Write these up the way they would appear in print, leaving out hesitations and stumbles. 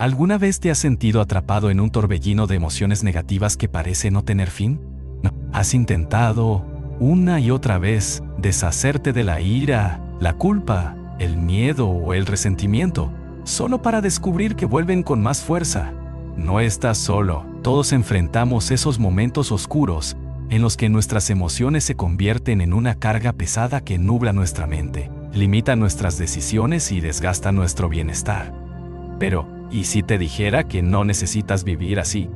¿Alguna vez te has sentido atrapado en un torbellino de emociones negativas que parece no tener fin? ¿No? ¿Has intentado una y otra vez deshacerte de la ira, la culpa, el miedo o el resentimiento, solo para descubrir que vuelven con más fuerza? No estás solo. Todos enfrentamos esos momentos oscuros en los que nuestras emociones se convierten en una carga pesada que nubla nuestra mente, limita nuestras decisiones y desgasta nuestro bienestar. Pero, ¿y si te dijera que no necesitas vivir así?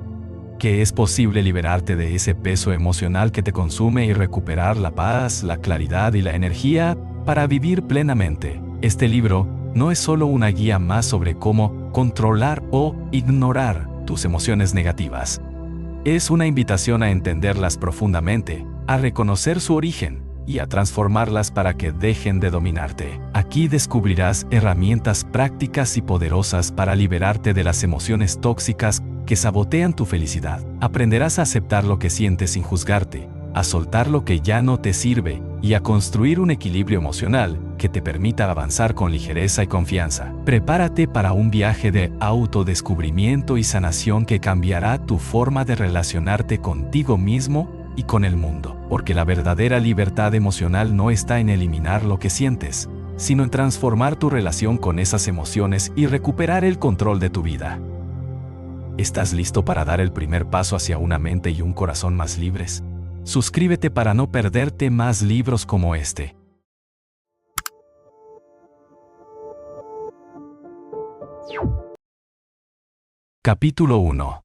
Que es posible liberarte de ese peso emocional que te consume y recuperar la paz, la claridad y la energía para vivir plenamente. Este libro no es solo una guía más sobre cómo controlar o ignorar tus emociones negativas. Es una invitación a entenderlas profundamente, a reconocer su origen y a transformarlas para que dejen de dominarte. Aquí descubrirás herramientas prácticas y poderosas para liberarte de las emociones tóxicas que sabotean tu felicidad. Aprenderás a aceptar lo que sientes sin juzgarte, a soltar lo que ya no te sirve y a construir un equilibrio emocional que te permita avanzar con ligereza y confianza. Prepárate para un viaje de autodescubrimiento y sanación que cambiará tu forma de relacionarte contigo mismo y con el mundo, porque la verdadera libertad emocional no está en eliminar lo que sientes, sino en transformar tu relación con esas emociones y recuperar el control de tu vida. ¿Estás listo para dar el primer paso hacia una mente y un corazón más libres? Suscríbete para no perderte más libros como este. Capítulo 1.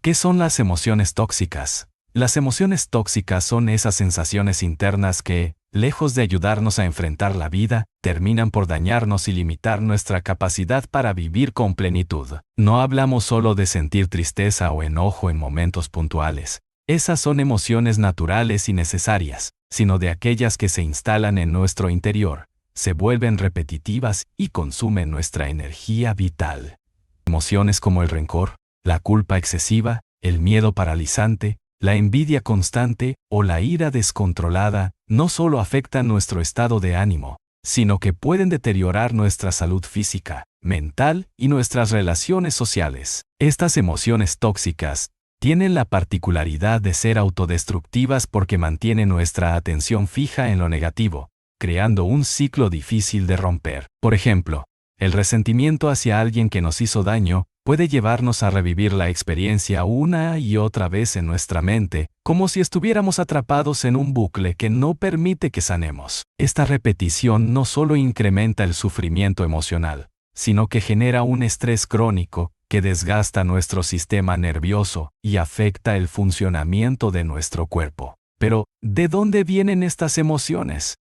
¿Qué son las emociones tóxicas? Las emociones tóxicas son esas sensaciones internas que, lejos de ayudarnos a enfrentar la vida, terminan por dañarnos y limitar nuestra capacidad para vivir con plenitud. No hablamos solo de sentir tristeza o enojo en momentos puntuales. Esas son emociones naturales y necesarias, sino de aquellas que se instalan en nuestro interior, se vuelven repetitivas y consumen nuestra energía vital. Emociones como el rencor, la culpa excesiva, el miedo paralizante, la envidia constante o la ira descontrolada no solo afectan nuestro estado de ánimo, sino que pueden deteriorar nuestra salud física, mental y nuestras relaciones sociales. Estas emociones tóxicas tienen la particularidad de ser autodestructivas porque mantienen nuestra atención fija en lo negativo, creando un ciclo difícil de romper. Por ejemplo, el resentimiento hacia alguien que nos hizo daño puede llevarnos a revivir la experiencia una y otra vez en nuestra mente, como si estuviéramos atrapados en un bucle que no permite que sanemos. Esta repetición no solo incrementa el sufrimiento emocional, sino que genera un estrés crónico que desgasta nuestro sistema nervioso y afecta el funcionamiento de nuestro cuerpo. Pero, ¿de dónde vienen estas emociones?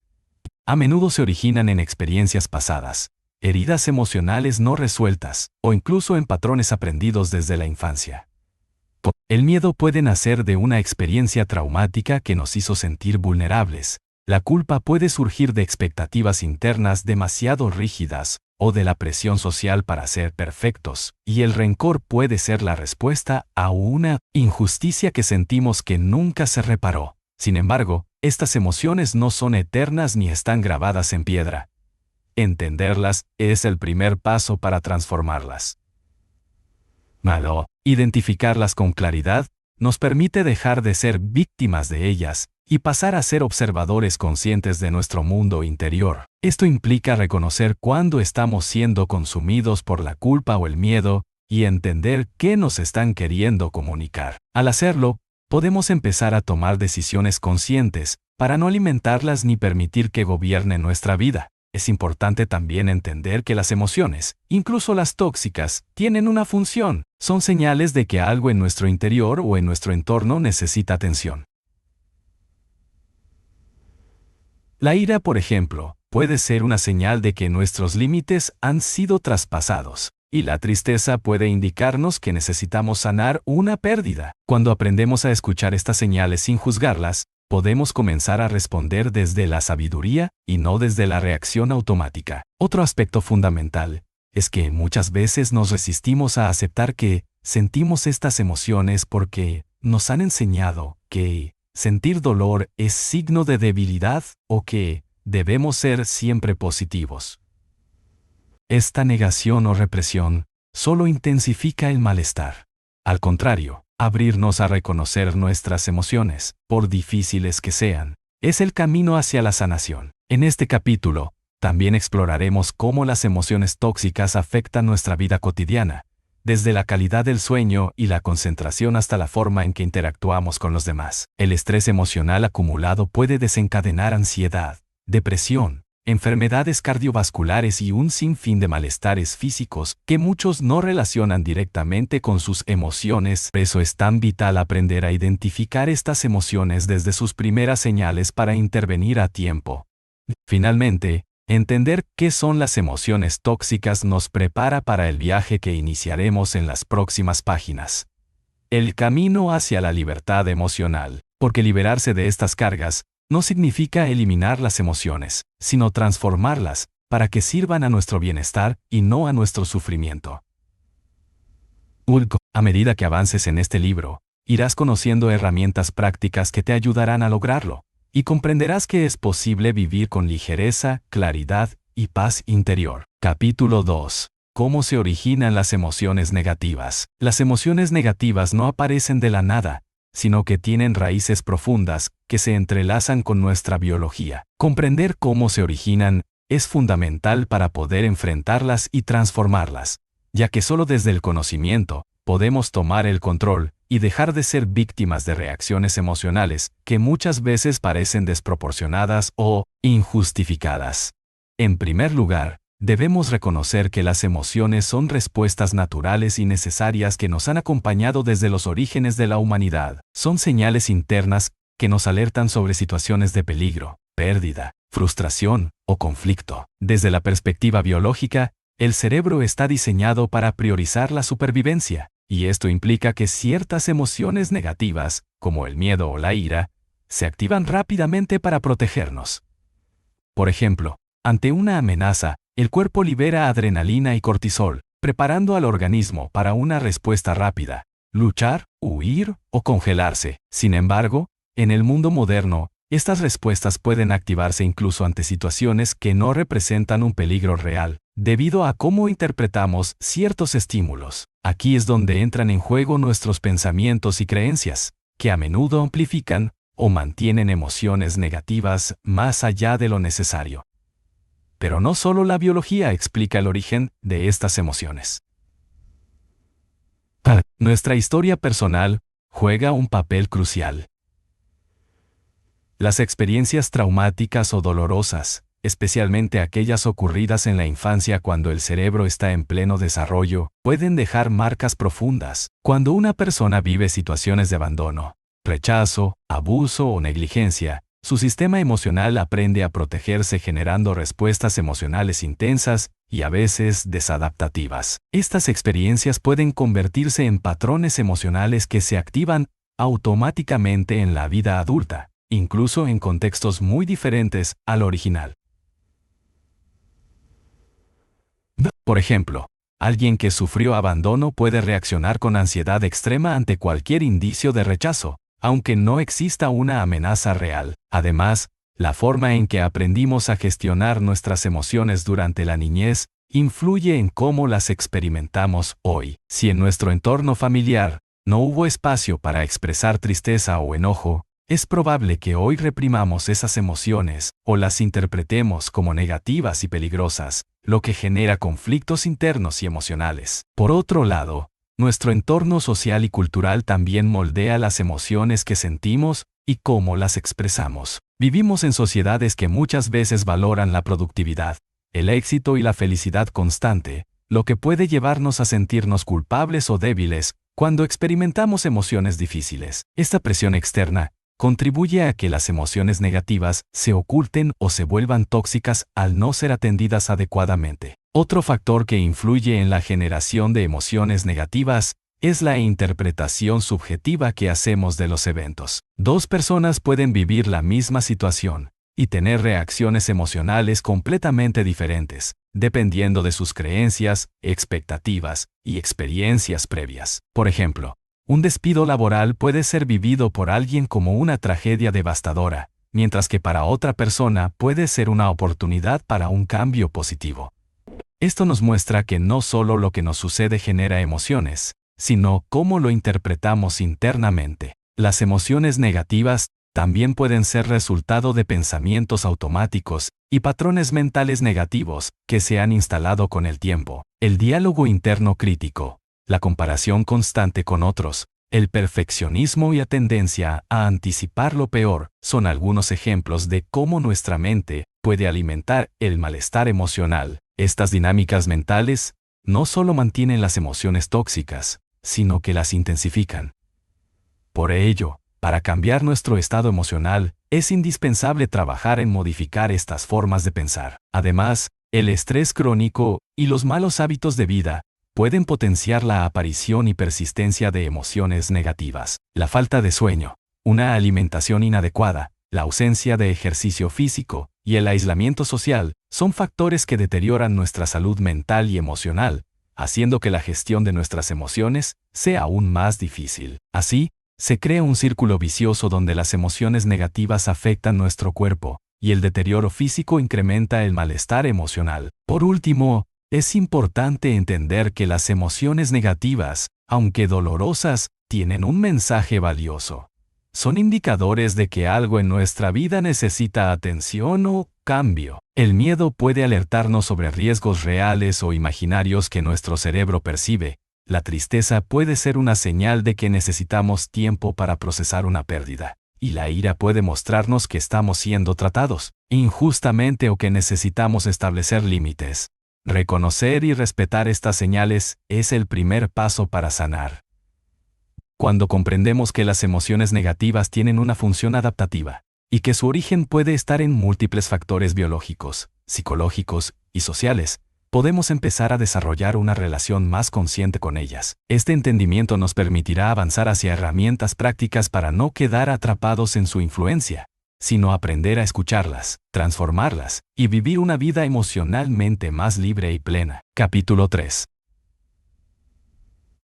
A menudo se originan en experiencias pasadas, heridas emocionales no resueltas, o incluso en patrones aprendidos desde la infancia. El miedo puede nacer de una experiencia traumática que nos hizo sentir vulnerables. La culpa puede surgir de expectativas internas demasiado rígidas, o de la presión social para ser perfectos, y el rencor puede ser la respuesta a una injusticia que sentimos que nunca se reparó. Sin embargo, estas emociones no son eternas ni están grabadas en piedra. Entenderlas es el primer paso para transformarlas. Identificarlas con claridad nos permite dejar de ser víctimas de ellas y pasar a ser observadores conscientes de nuestro mundo interior. Esto implica reconocer cuándo estamos siendo consumidos por la culpa o el miedo y entender qué nos están queriendo comunicar. Al hacerlo, podemos empezar a tomar decisiones conscientes para no alimentarlas ni permitir que gobiernen nuestra vida. Es importante también entender que las emociones, incluso las tóxicas, tienen una función. Son señales de que algo en nuestro interior o en nuestro entorno necesita atención. La ira, por ejemplo, puede ser una señal de que nuestros límites han sido traspasados, y la tristeza puede indicarnos que necesitamos sanar una pérdida. Cuando aprendemos a escuchar estas señales sin juzgarlas, podemos comenzar a responder desde la sabiduría y no desde la reacción automática. Otro aspecto fundamental es que muchas veces nos resistimos a aceptar que sentimos estas emociones porque nos han enseñado que sentir dolor es signo de debilidad o que debemos ser siempre positivos. Esta negación o represión solo intensifica el malestar. Al contrario, abrirnos a reconocer nuestras emociones, por difíciles que sean, es el camino hacia la sanación. En este capítulo, también exploraremos cómo las emociones tóxicas afectan nuestra vida cotidiana, desde la calidad del sueño y la concentración hasta la forma en que interactuamos con los demás. El estrés emocional acumulado puede desencadenar ansiedad, depresión, enfermedades cardiovasculares y un sinfín de malestares físicos que muchos no relacionan directamente con sus emociones. Por eso es tan vital aprender a identificar estas emociones desde sus primeras señales para intervenir a tiempo. Finalmente, entender qué son las emociones tóxicas nos prepara para el viaje que iniciaremos en las próximas páginas. El camino hacia la libertad emocional, porque liberarse de estas cargas no significa eliminar las emociones, sino transformarlas para que sirvan a nuestro bienestar y no a nuestro sufrimiento. A medida que avances en este libro, irás conociendo herramientas prácticas que te ayudarán a lograrlo, y comprenderás que es posible vivir con ligereza, claridad y paz interior. Capítulo 2. ¿Cómo se originan las emociones negativas? Las emociones negativas no aparecen de la nada, sino que tienen raíces profundas que se entrelazan con nuestra biología. Comprender cómo se originan es fundamental para poder enfrentarlas y transformarlas, ya que solo desde el conocimiento podemos tomar el control y dejar de ser víctimas de reacciones emocionales que muchas veces parecen desproporcionadas o injustificadas. En primer lugar, debemos reconocer que las emociones son respuestas naturales y necesarias que nos han acompañado desde los orígenes de la humanidad. Son señales internas que nos alertan sobre situaciones de peligro, pérdida, frustración o conflicto. Desde la perspectiva biológica, el cerebro está diseñado para priorizar la supervivencia, y esto implica que ciertas emociones negativas, como el miedo o la ira, se activan rápidamente para protegernos. Por ejemplo, ante una amenaza, el cuerpo libera adrenalina y cortisol, preparando al organismo para una respuesta rápida, luchar, huir o congelarse. Sin embargo, en el mundo moderno, estas respuestas pueden activarse incluso ante situaciones que no representan un peligro real, debido a cómo interpretamos ciertos estímulos. Aquí es donde entran en juego nuestros pensamientos y creencias, que a menudo amplifican o mantienen emociones negativas más allá de lo necesario. Pero no solo la biología explica el origen de estas emociones. Nuestra historia personal juega un papel crucial. Las experiencias traumáticas o dolorosas, especialmente aquellas ocurridas en la infancia cuando el cerebro está en pleno desarrollo, pueden dejar marcas profundas. Cuando una persona vive situaciones de abandono, rechazo, abuso o negligencia, su sistema emocional aprende a protegerse generando respuestas emocionales intensas y a veces desadaptativas. Estas experiencias pueden convertirse en patrones emocionales que se activan automáticamente en la vida adulta, incluso en contextos muy diferentes al original. Por ejemplo, alguien que sufrió abandono puede reaccionar con ansiedad extrema ante cualquier indicio de rechazo, aunque no exista una amenaza real. Además, la forma en que aprendimos a gestionar nuestras emociones durante la niñez influye en cómo las experimentamos hoy. Si en nuestro entorno familiar no hubo espacio para expresar tristeza o enojo, es probable que hoy reprimamos esas emociones o las interpretemos como negativas y peligrosas, lo que genera conflictos internos y emocionales. Por otro lado, nuestro entorno social y cultural también moldea las emociones que sentimos y cómo las expresamos. Vivimos en sociedades que muchas veces valoran la productividad, el éxito y la felicidad constante, lo que puede llevarnos a sentirnos culpables o débiles cuando experimentamos emociones difíciles. Esta presión externa contribuye a que las emociones negativas se oculten o se vuelvan tóxicas al no ser atendidas adecuadamente. Otro factor que influye en la generación de emociones negativas es la interpretación subjetiva que hacemos de los eventos. Dos personas pueden vivir la misma situación y tener reacciones emocionales completamente diferentes, dependiendo de sus creencias, expectativas y experiencias previas. Por ejemplo, un despido laboral puede ser vivido por alguien como una tragedia devastadora, mientras que para otra persona puede ser una oportunidad para un cambio positivo. Esto nos muestra que no solo lo que nos sucede genera emociones, sino cómo lo interpretamos internamente. Las emociones negativas también pueden ser resultado de pensamientos automáticos y patrones mentales negativos que se han instalado con el tiempo. El diálogo interno crítico, la comparación constante con otros, el perfeccionismo y la tendencia a anticipar lo peor son algunos ejemplos de cómo nuestra mente puede alimentar el malestar emocional. Estas dinámicas mentales no solo mantienen las emociones tóxicas, sino que las intensifican. Por ello, para cambiar nuestro estado emocional, es indispensable trabajar en modificar estas formas de pensar. Además, el estrés crónico y los malos hábitos de vida pueden potenciar la aparición y persistencia de emociones negativas. La falta de sueño, una alimentación inadecuada, la ausencia de ejercicio físico y el aislamiento social son factores que deterioran nuestra salud mental y emocional, haciendo que la gestión de nuestras emociones sea aún más difícil. Así, se crea un círculo vicioso donde las emociones negativas afectan nuestro cuerpo, y el deterioro físico incrementa el malestar emocional. Por último, es importante entender que las emociones negativas, aunque dolorosas, tienen un mensaje valioso. Son indicadores de que algo en nuestra vida necesita atención o cambio. El miedo puede alertarnos sobre riesgos reales o imaginarios que nuestro cerebro percibe. La tristeza puede ser una señal de que necesitamos tiempo para procesar una pérdida, y la ira puede mostrarnos que estamos siendo tratados injustamente o que necesitamos establecer límites. Reconocer y respetar estas señales es el primer paso para sanar. Cuando comprendemos que las emociones negativas tienen una función adaptativa, y que su origen puede estar en múltiples factores biológicos, psicológicos y sociales, podemos empezar a desarrollar una relación más consciente con ellas. Este entendimiento nos permitirá avanzar hacia herramientas prácticas para no quedar atrapados en su influencia, sino aprender a escucharlas, transformarlas y vivir una vida emocionalmente más libre y plena. Capítulo 3.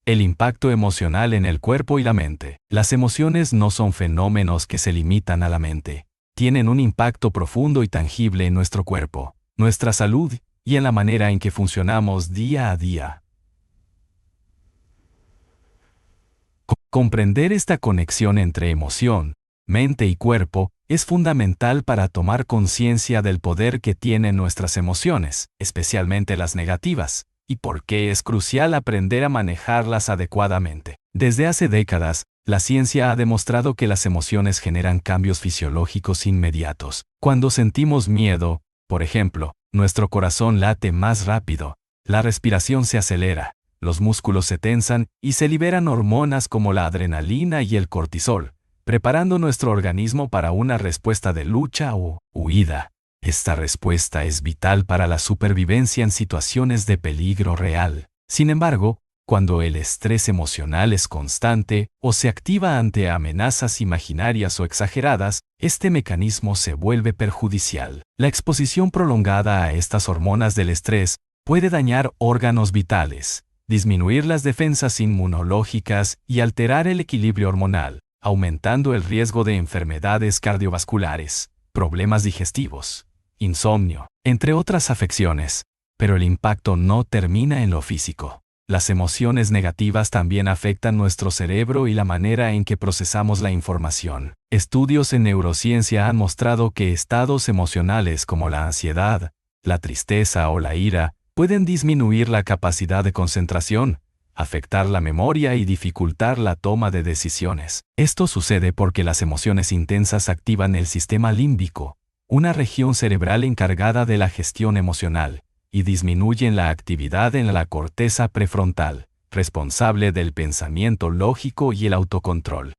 El impacto emocional en el cuerpo y la mente. Las emociones no son fenómenos que se limitan a la mente. Tienen un impacto profundo y tangible en nuestro cuerpo, nuestra salud y en la manera en que funcionamos día a día. Comprender esta conexión entre emoción, mente y cuerpo es fundamental para tomar conciencia del poder que tienen nuestras emociones, especialmente las negativas, y por qué es crucial aprender a manejarlas adecuadamente. Desde hace décadas, la ciencia ha demostrado que las emociones generan cambios fisiológicos inmediatos. Cuando sentimos miedo, por ejemplo, nuestro corazón late más rápido, la respiración se acelera, los músculos se tensan y se liberan hormonas como la adrenalina y el cortisol, preparando nuestro organismo para una respuesta de lucha o huida. Esta respuesta es vital para la supervivencia en situaciones de peligro real. Sin embargo, cuando el estrés emocional es constante o se activa ante amenazas imaginarias o exageradas, este mecanismo se vuelve perjudicial. La exposición prolongada a estas hormonas del estrés puede dañar órganos vitales, disminuir las defensas inmunológicas y alterar el equilibrio hormonal, aumentando el riesgo de enfermedades cardiovasculares, problemas digestivos, insomnio, entre otras afecciones. Pero el impacto no termina en lo físico. Las emociones negativas también afectan nuestro cerebro y la manera en que procesamos la información. Estudios en neurociencia han mostrado que estados emocionales como la ansiedad, la tristeza o la ira pueden disminuir la capacidad de concentración, afectar la memoria y dificultar la toma de decisiones. Esto sucede porque las emociones intensas activan el sistema límbico, una región cerebral encargada de la gestión emocional, y disminuyen la actividad en la corteza prefrontal, responsable del pensamiento lógico y el autocontrol.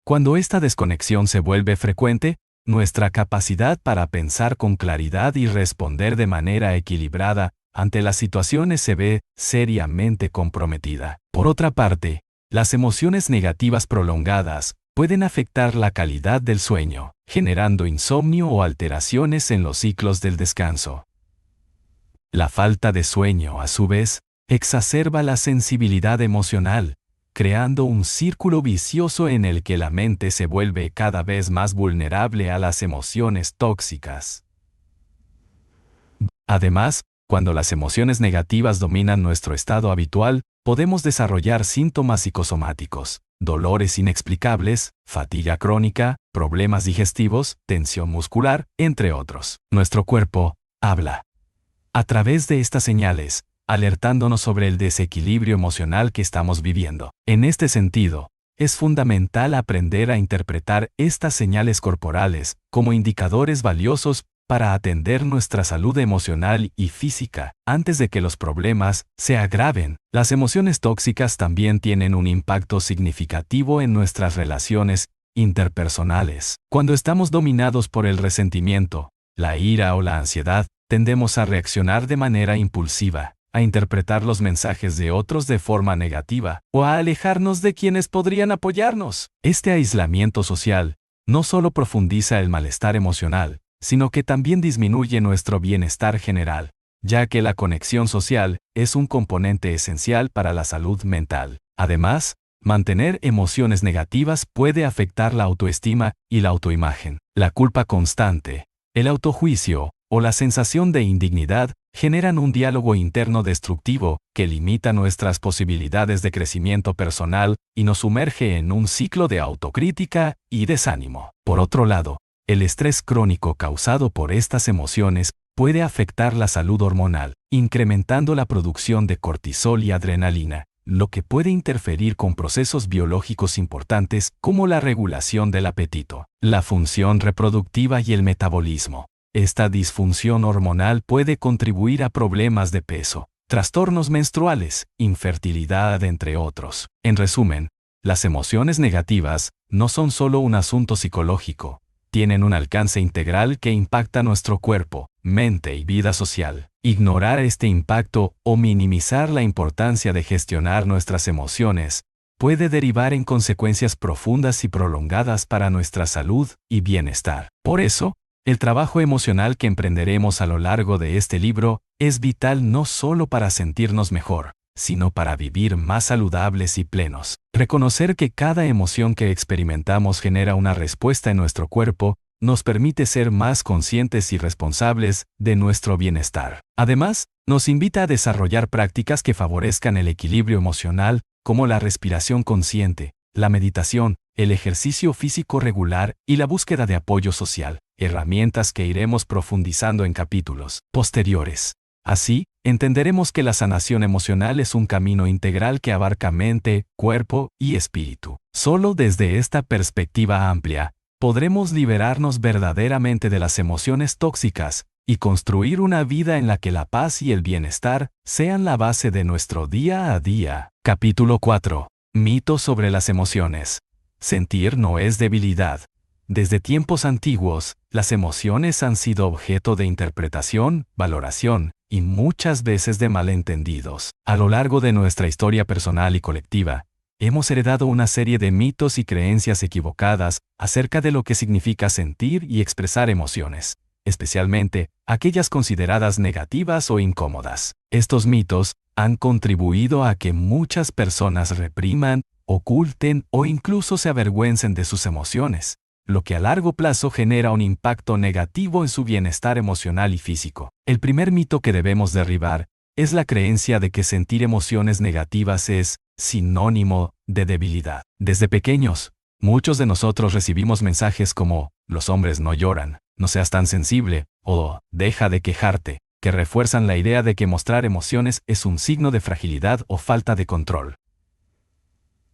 Cuando esta desconexión se vuelve frecuente, nuestra capacidad para pensar con claridad y responder de manera equilibrada ante las situaciones se ve seriamente comprometida. Por otra parte, las emociones negativas prolongadas pueden afectar la calidad del sueño, generando insomnio o alteraciones en los ciclos del descanso. La falta de sueño, a su vez, exacerba la sensibilidad emocional, creando un círculo vicioso en el que la mente se vuelve cada vez más vulnerable a las emociones tóxicas. Además, cuando las emociones negativas dominan nuestro estado habitual, podemos desarrollar síntomas psicosomáticos, dolores inexplicables, fatiga crónica, problemas digestivos, tensión muscular, entre otros. Nuestro cuerpo habla a través de estas señales, alertándonos sobre el desequilibrio emocional que estamos viviendo. En este sentido, es fundamental aprender a interpretar estas señales corporales como indicadores valiosos para atender nuestra salud emocional y física antes de que los problemas se agraven. Las emociones tóxicas también tienen un impacto significativo en nuestras relaciones interpersonales. Cuando estamos dominados por el resentimiento, la ira o la ansiedad, tendemos a reaccionar de manera impulsiva, a interpretar los mensajes de otros de forma negativa o a alejarnos de quienes podrían apoyarnos. Este aislamiento social no solo profundiza el malestar emocional, sino que también disminuye nuestro bienestar general, ya que la conexión social es un componente esencial para la salud mental. Además, mantener emociones negativas puede afectar la autoestima y la autoimagen. La culpa constante, el autojuicio o la sensación de indignidad generan un diálogo interno destructivo que limita nuestras posibilidades de crecimiento personal y nos sumerge en un ciclo de autocrítica y desánimo. Por otro lado, el estrés crónico causado por estas emociones puede afectar la salud hormonal, incrementando la producción de cortisol y adrenalina, lo que puede interferir con procesos biológicos importantes como la regulación del apetito, la función reproductiva y el metabolismo. Esta disfunción hormonal puede contribuir a problemas de peso, trastornos menstruales, infertilidad, entre otros. En resumen, las emociones negativas no son solo un asunto psicológico, tienen un alcance integral que impacta nuestro cuerpo, mente y vida social. Ignorar este impacto o minimizar la importancia de gestionar nuestras emociones puede derivar en consecuencias profundas y prolongadas para nuestra salud y bienestar. Por eso, el trabajo emocional que emprenderemos a lo largo de este libro es vital no solo para sentirnos mejor, sino para vivir más saludables y plenos. Reconocer que cada emoción que experimentamos genera una respuesta en nuestro cuerpo nos permite ser más conscientes y responsables de nuestro bienestar. Además, nos invita a desarrollar prácticas que favorezcan el equilibrio emocional, como la respiración consciente, la meditación, el ejercicio físico regular y la búsqueda de apoyo social, herramientas que iremos profundizando en capítulos posteriores. Así, entenderemos que la sanación emocional es un camino integral que abarca mente, cuerpo y espíritu. Solo desde esta perspectiva amplia, podremos liberarnos verdaderamente de las emociones tóxicas y construir una vida en la que la paz y el bienestar sean la base de nuestro día a día. Capítulo 4. Mitos sobre las emociones. Sentir no es debilidad. Desde tiempos antiguos, las emociones han sido objeto de interpretación, valoración y muchas veces de malentendidos. A lo largo de nuestra historia personal y colectiva, hemos heredado una serie de mitos y creencias equivocadas acerca de lo que significa sentir y expresar emociones, especialmente aquellas consideradas negativas o incómodas. Estos mitos han contribuido a que muchas personas repriman, oculten o incluso se avergüencen de sus emociones, lo que a largo plazo genera un impacto negativo en su bienestar emocional y físico. El primer mito que debemos derribar es la creencia de que sentir emociones negativas es sinónimo de debilidad. Desde pequeños, muchos de nosotros recibimos mensajes como «los hombres no lloran», «no seas tan sensible» o «deja de quejarte», que refuerzan la idea de que mostrar emociones es un signo de fragilidad o falta de control.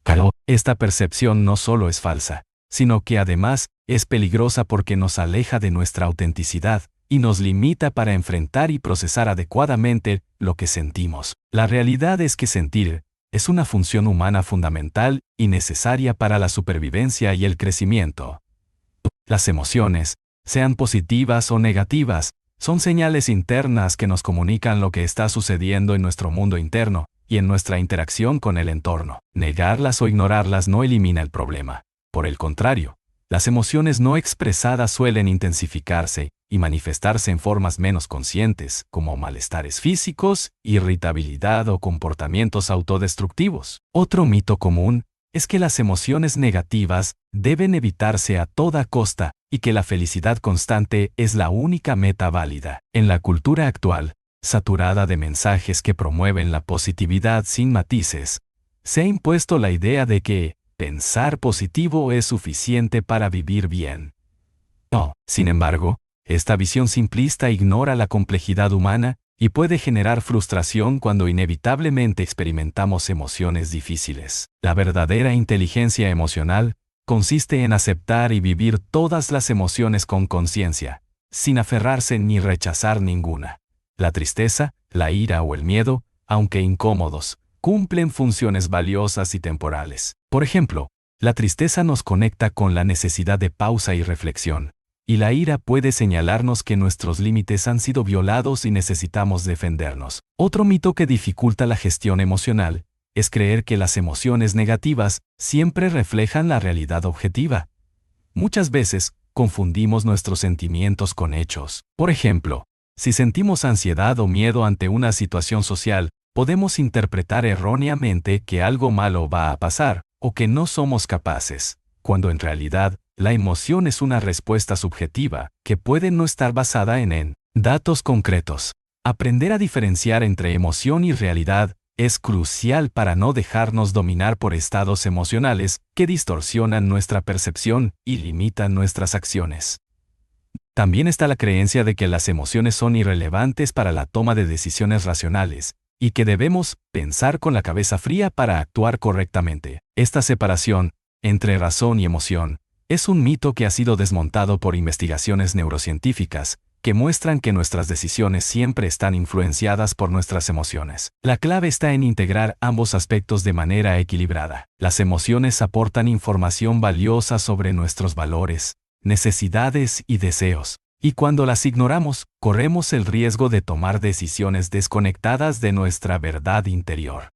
Pero esta percepción no solo es falsa, sino que además es peligrosa porque nos aleja de nuestra autenticidad y nos limita para enfrentar y procesar adecuadamente lo que sentimos. La realidad es que sentir es una función humana fundamental y necesaria para la supervivencia y el crecimiento. Las emociones, sean positivas o negativas, son señales internas que nos comunican lo que está sucediendo en nuestro mundo interno y en nuestra interacción con el entorno. Negarlas o ignorarlas no elimina el problema. Por el contrario, las emociones no expresadas suelen intensificarse y manifestarse en formas menos conscientes, como malestares físicos, irritabilidad o comportamientos autodestructivos. Otro mito común es que las emociones negativas deben evitarse a toda costa y que la felicidad constante es la única meta válida. En la cultura actual, saturada de mensajes que promueven la positividad sin matices, se ha impuesto la idea de que pensar positivo es suficiente para vivir bien. No, sin embargo, esta visión simplista ignora la complejidad humana y puede generar frustración cuando inevitablemente experimentamos emociones difíciles. La verdadera inteligencia emocional consiste en aceptar y vivir todas las emociones con conciencia, sin aferrarse ni rechazar ninguna. La tristeza, la ira o el miedo, aunque incómodos, cumplen funciones valiosas y temporales. Por ejemplo, la tristeza nos conecta con la necesidad de pausa y reflexión, y la ira puede señalarnos que nuestros límites han sido violados y necesitamos defendernos. Otro mito que dificulta la gestión emocional es creer que las emociones negativas siempre reflejan la realidad objetiva. Muchas veces, confundimos nuestros sentimientos con hechos. Por ejemplo, si sentimos ansiedad o miedo ante una situación social, podemos interpretar erróneamente que algo malo va a pasar, o que no somos capaces, cuando en realidad, la emoción es una respuesta subjetiva, que puede no estar basada en datos concretos. Aprender a diferenciar entre emoción y realidad es crucial para no dejarnos dominar por estados emocionales que distorsionan nuestra percepción y limitan nuestras acciones. También está la creencia de que las emociones son irrelevantes para la toma de decisiones racionales, y que debemos pensar con la cabeza fría para actuar correctamente. Esta separación entre razón y emoción es un mito que ha sido desmontado por investigaciones neurocientíficas que muestran que nuestras decisiones siempre están influenciadas por nuestras emociones. La clave está en integrar ambos aspectos de manera equilibrada. Las emociones aportan información valiosa sobre nuestros valores, necesidades y deseos, y cuando las ignoramos, corremos el riesgo de tomar decisiones desconectadas de nuestra verdad interior.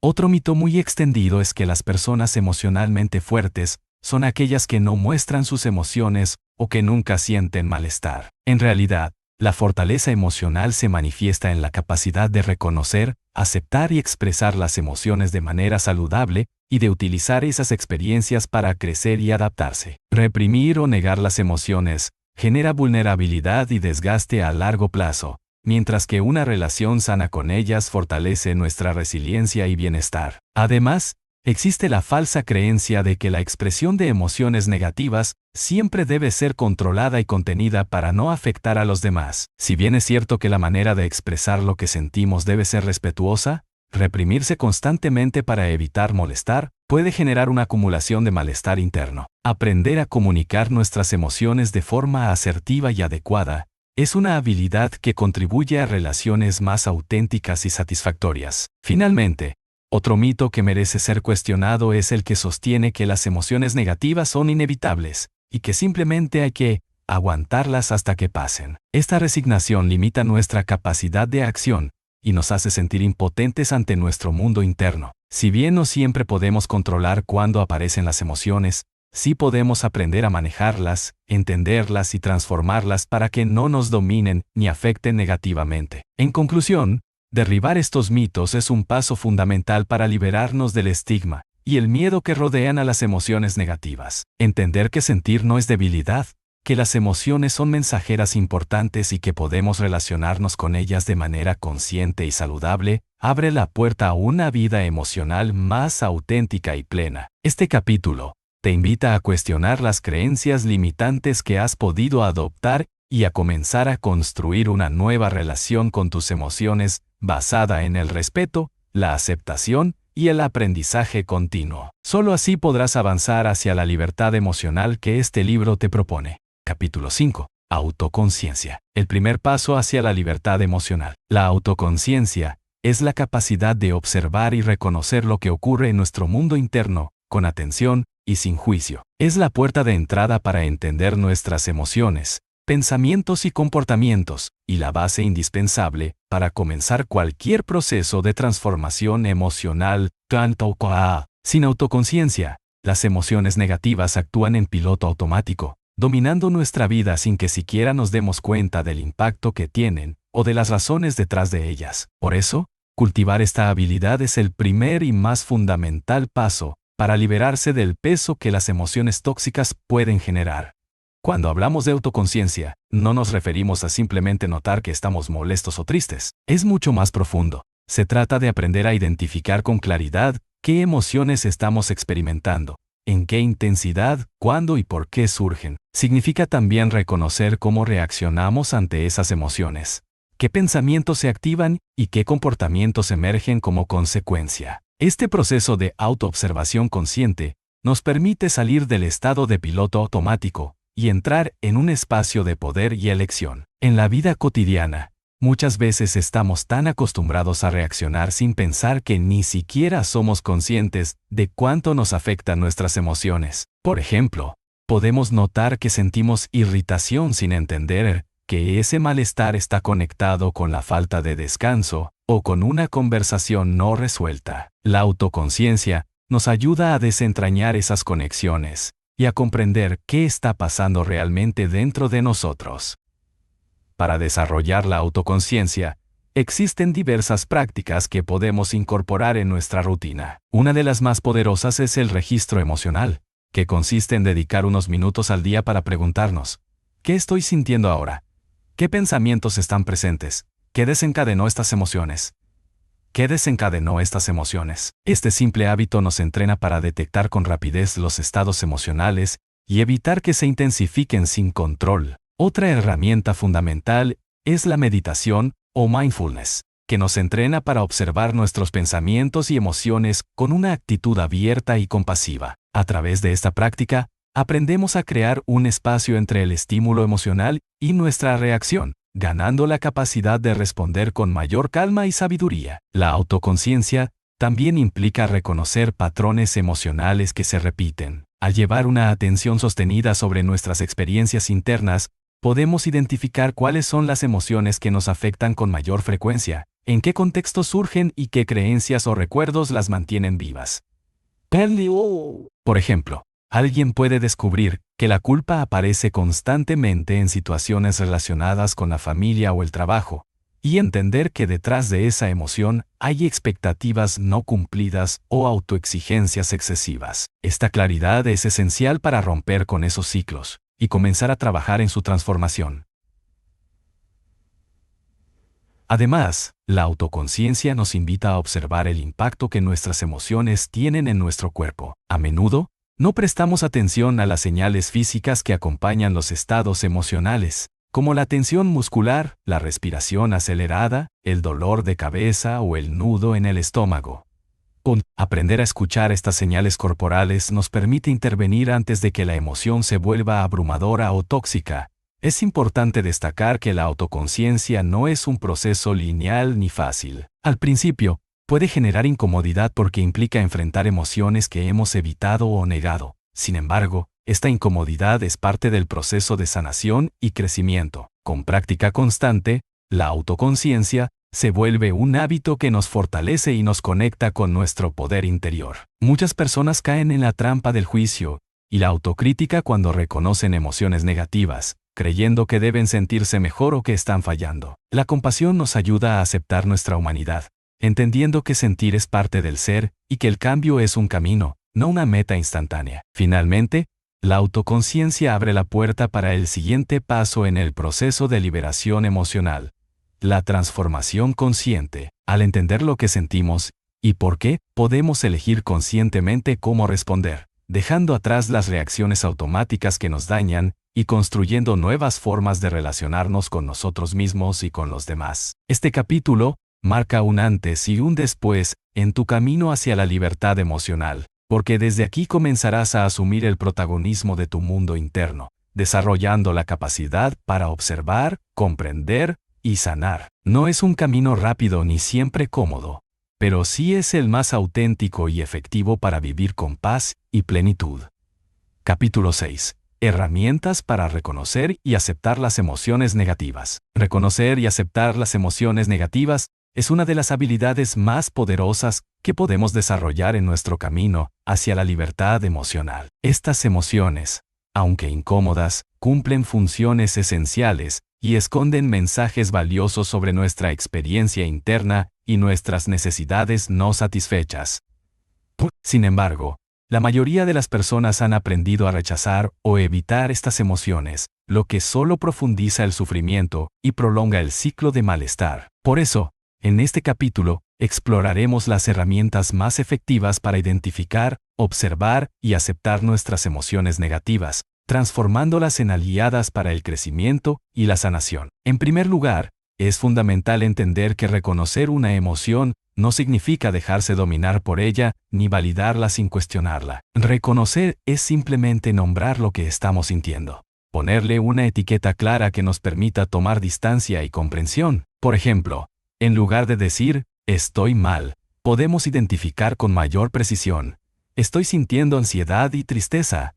Otro mito muy extendido es que las personas emocionalmente fuertes son aquellas que no muestran sus emociones o que nunca sienten malestar. En realidad, la fortaleza emocional se manifiesta en la capacidad de reconocer, aceptar y expresar las emociones de manera saludable y de utilizar esas experiencias para crecer y adaptarse. Reprimir o negar las emociones genera vulnerabilidad y desgaste a largo plazo, mientras que una relación sana con ellas fortalece nuestra resiliencia y bienestar. Además, existe la falsa creencia de que la expresión de emociones negativas siempre debe ser controlada y contenida para no afectar a los demás. Si bien es cierto que la manera de expresar lo que sentimos debe ser respetuosa, reprimirse constantemente para evitar molestar puede generar una acumulación de malestar interno. Aprender a comunicar nuestras emociones de forma asertiva y adecuada es una habilidad que contribuye a relaciones más auténticas y satisfactorias. Finalmente, otro mito que merece ser cuestionado es el que sostiene que las emociones negativas son inevitables y que simplemente hay que aguantarlas hasta que pasen. Esta resignación limita nuestra capacidad de acción y nos hace sentir impotentes ante nuestro mundo interno. Si bien no siempre podemos controlar cuándo aparecen las emociones, sí podemos aprender a manejarlas, entenderlas y transformarlas para que no nos dominen ni afecten negativamente. En conclusión, derribar estos mitos es un paso fundamental para liberarnos del estigma y el miedo que rodean a las emociones negativas. Entender que sentir no es debilidad, que las emociones son mensajeras importantes y que podemos relacionarnos con ellas de manera consciente y saludable, abre la puerta a una vida emocional más auténtica y plena. Este capítulo te invita a cuestionar las creencias limitantes que has podido adoptar y a comenzar a construir una nueva relación con tus emociones basada en el respeto, la aceptación y el aprendizaje continuo. Solo así podrás avanzar hacia la libertad emocional que este libro te propone. Capítulo 5. Autoconciencia. El primer paso hacia la libertad emocional. La autoconciencia es la capacidad de observar y reconocer lo que ocurre en nuestro mundo interno, con atención y sin juicio. Es la puerta de entrada para entender nuestras emociones, pensamientos y comportamientos, y la base indispensable para comenzar cualquier proceso de transformación emocional. Sin autoconciencia, las emociones negativas actúan en piloto automático, dominando nuestra vida sin que siquiera nos demos cuenta del impacto que tienen o de las razones detrás de ellas. Por eso, Cultivar esta habilidad es el primer y más fundamental paso para liberarse del peso que las emociones tóxicas pueden generar. Cuando hablamos de autoconciencia, no nos referimos a simplemente notar que estamos molestos o tristes. Es mucho más profundo. Se trata de aprender a identificar con claridad qué emociones estamos experimentando, en qué intensidad, cuándo y por qué surgen. Significa también reconocer cómo reaccionamos ante esas emociones, qué pensamientos se activan y qué comportamientos emergen como consecuencia. Este proceso de autoobservación consciente nos permite salir del estado de piloto automático y entrar en un espacio de poder y elección. En la vida cotidiana, muchas veces estamos tan acostumbrados a reaccionar sin pensar que ni siquiera somos conscientes de cuánto nos afectan nuestras emociones. Por ejemplo, podemos notar que sentimos irritación sin entender que ese malestar está conectado con la falta de descanso o con una conversación no resuelta. La autoconciencia nos ayuda a desentrañar esas conexiones y a comprender qué está pasando realmente dentro de nosotros. Para desarrollar la autoconciencia, existen diversas prácticas que podemos incorporar en nuestra rutina. Una de las más poderosas es el registro emocional, que consiste en dedicar unos minutos al día para preguntarnos, ¿qué estoy sintiendo ahora? ¿Qué pensamientos están presentes? ¿Qué desencadenó estas emociones? ¿Qué desencadenó estas emociones? Este simple hábito nos entrena para detectar con rapidez los estados emocionales y evitar que se intensifiquen sin control. Otra herramienta fundamental es la meditación o mindfulness, que nos entrena para observar nuestros pensamientos y emociones con una actitud abierta y compasiva. A través de esta práctica, aprendemos a crear un espacio entre el estímulo emocional y nuestra reacción, ganando la capacidad de responder con mayor calma y sabiduría. La autoconciencia también implica reconocer patrones emocionales que se repiten. Al llevar una atención sostenida sobre nuestras experiencias internas, podemos identificar cuáles son las emociones que nos afectan con mayor frecuencia, en qué contextos surgen y qué creencias o recuerdos las mantienen vivas. Por ejemplo, alguien puede descubrir que la culpa aparece constantemente en situaciones relacionadas con la familia o el trabajo, y entender que detrás de esa emoción hay expectativas no cumplidas o autoexigencias excesivas. Esta claridad es esencial para romper con esos ciclos y comenzar a trabajar en su transformación. Además, la autoconciencia nos invita a observar el impacto que nuestras emociones tienen en nuestro cuerpo. A menudo, no prestamos atención a las señales físicas que acompañan los estados emocionales, como la tensión muscular, la respiración acelerada, el dolor de cabeza o el nudo en el estómago. Aprender a escuchar estas señales corporales nos permite intervenir antes de que la emoción se vuelva abrumadora o tóxica. Es importante destacar que la autoconciencia no es un proceso lineal ni fácil. Al principio, puede generar incomodidad porque implica enfrentar emociones que hemos evitado o negado. Sin embargo, esta incomodidad es parte del proceso de sanación y crecimiento. Con práctica constante, la autoconciencia se vuelve un hábito que nos fortalece y nos conecta con nuestro poder interior. Muchas personas caen en la trampa del juicio y la autocrítica cuando reconocen emociones negativas, creyendo que deben sentirse mejor o que están fallando. La compasión nos ayuda a aceptar nuestra humanidad, entendiendo que sentir es parte del ser y que el cambio es un camino, no una meta instantánea. Finalmente, la autoconciencia abre la puerta para el siguiente paso en el proceso de liberación emocional: la transformación consciente. Al entender lo que sentimos y por qué, podemos elegir conscientemente cómo responder, dejando atrás las reacciones automáticas que nos dañan y construyendo nuevas formas de relacionarnos con nosotros mismos y con los demás. Este capítulo marca un antes y un después en tu camino hacia la libertad emocional, porque desde aquí comenzarás a asumir el protagonismo de tu mundo interno, desarrollando la capacidad para observar, comprender y sanar. No es un camino rápido ni siempre cómodo, pero sí es el más auténtico y efectivo para vivir con paz y plenitud. Capítulo 6. Herramientas para reconocer y aceptar las emociones negativas. Reconocer y aceptar las emociones negativas es una de las habilidades más poderosas que podemos desarrollar en nuestro camino hacia la libertad emocional. Estas emociones, aunque incómodas, cumplen funciones esenciales y esconden mensajes valiosos sobre nuestra experiencia interna y nuestras necesidades no satisfechas. Sin embargo, la mayoría de las personas han aprendido a rechazar o evitar estas emociones, lo que solo profundiza el sufrimiento y prolonga el ciclo de malestar. Por eso, en este capítulo, exploraremos las herramientas más efectivas para identificar, observar y aceptar nuestras emociones negativas, transformándolas en aliadas para el crecimiento y la sanación. En primer lugar, es fundamental entender que reconocer una emoción no significa dejarse dominar por ella ni validarla sin cuestionarla. Reconocer es simplemente nombrar lo que estamos sintiendo. Ponerle una etiqueta clara que nos permita tomar distancia y comprensión. Por ejemplo, en lugar de decir, estoy mal, podemos identificar con mayor precisión, estoy sintiendo ansiedad y tristeza.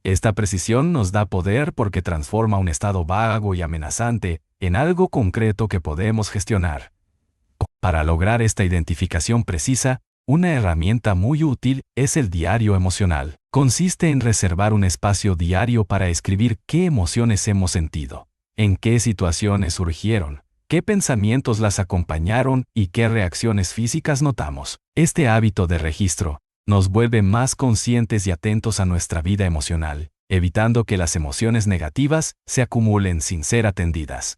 Esta precisión nos da poder porque transforma un estado vago y amenazante en algo concreto que podemos gestionar. Para lograr esta identificación precisa, una herramienta muy útil es el diario emocional. Consiste en reservar un espacio diario para escribir qué emociones hemos sentido, en qué situaciones surgieron, qué pensamientos las acompañaron y qué reacciones físicas notamos. Este hábito de registro nos vuelve más conscientes y atentos a nuestra vida emocional, evitando que las emociones negativas se acumulen sin ser atendidas.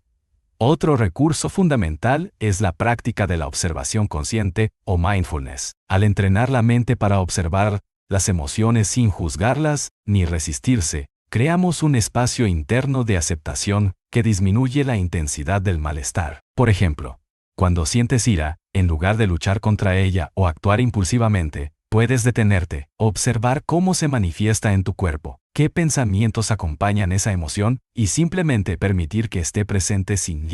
Otro recurso fundamental es la práctica de la observación consciente o mindfulness. Al entrenar la mente para observar las emociones sin juzgarlas ni resistirse, creamos un espacio interno de aceptación que disminuye la intensidad del malestar. Por ejemplo, cuando sientes ira, en lugar de luchar contra ella o actuar impulsivamente, puedes detenerte, observar cómo se manifiesta en tu cuerpo, qué pensamientos acompañan esa emoción y simplemente permitir que esté presente sin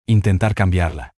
intentar cambiarla.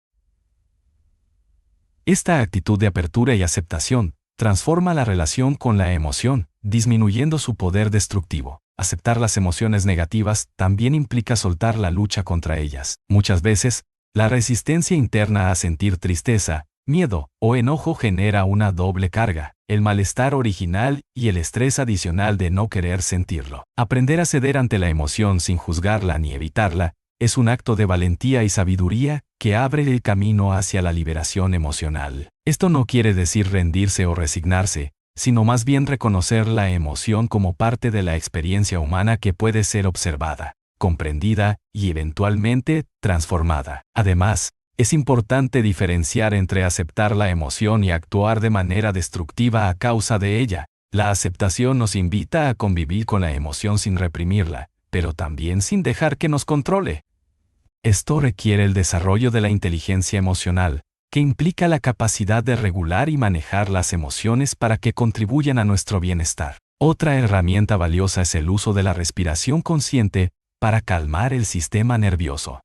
Esta actitud de apertura y aceptación transforma la relación con la emoción, disminuyendo su poder destructivo. Aceptar las emociones negativas también implica soltar la lucha contra ellas. Muchas veces, la resistencia interna a sentir tristeza, miedo o enojo genera una doble carga, el malestar original y el estrés adicional de no querer sentirlo. Aprender a ceder ante la emoción sin juzgarla ni evitarla es un acto de valentía y sabiduría que abre el camino hacia la liberación emocional. Esto no quiere decir rendirse o resignarse, sino más bien reconocer la emoción como parte de la experiencia humana que puede ser observada, comprendida y eventualmente transformada. Además, es importante diferenciar entre aceptar la emoción y actuar de manera destructiva a causa de ella. La aceptación nos invita a convivir con la emoción sin reprimirla, pero también sin dejar que nos controle. Esto requiere el desarrollo de la inteligencia emocional, que implica la capacidad de regular y manejar las emociones para que contribuyan a nuestro bienestar. Otra herramienta valiosa es el uso de la respiración consciente para calmar el sistema nervioso.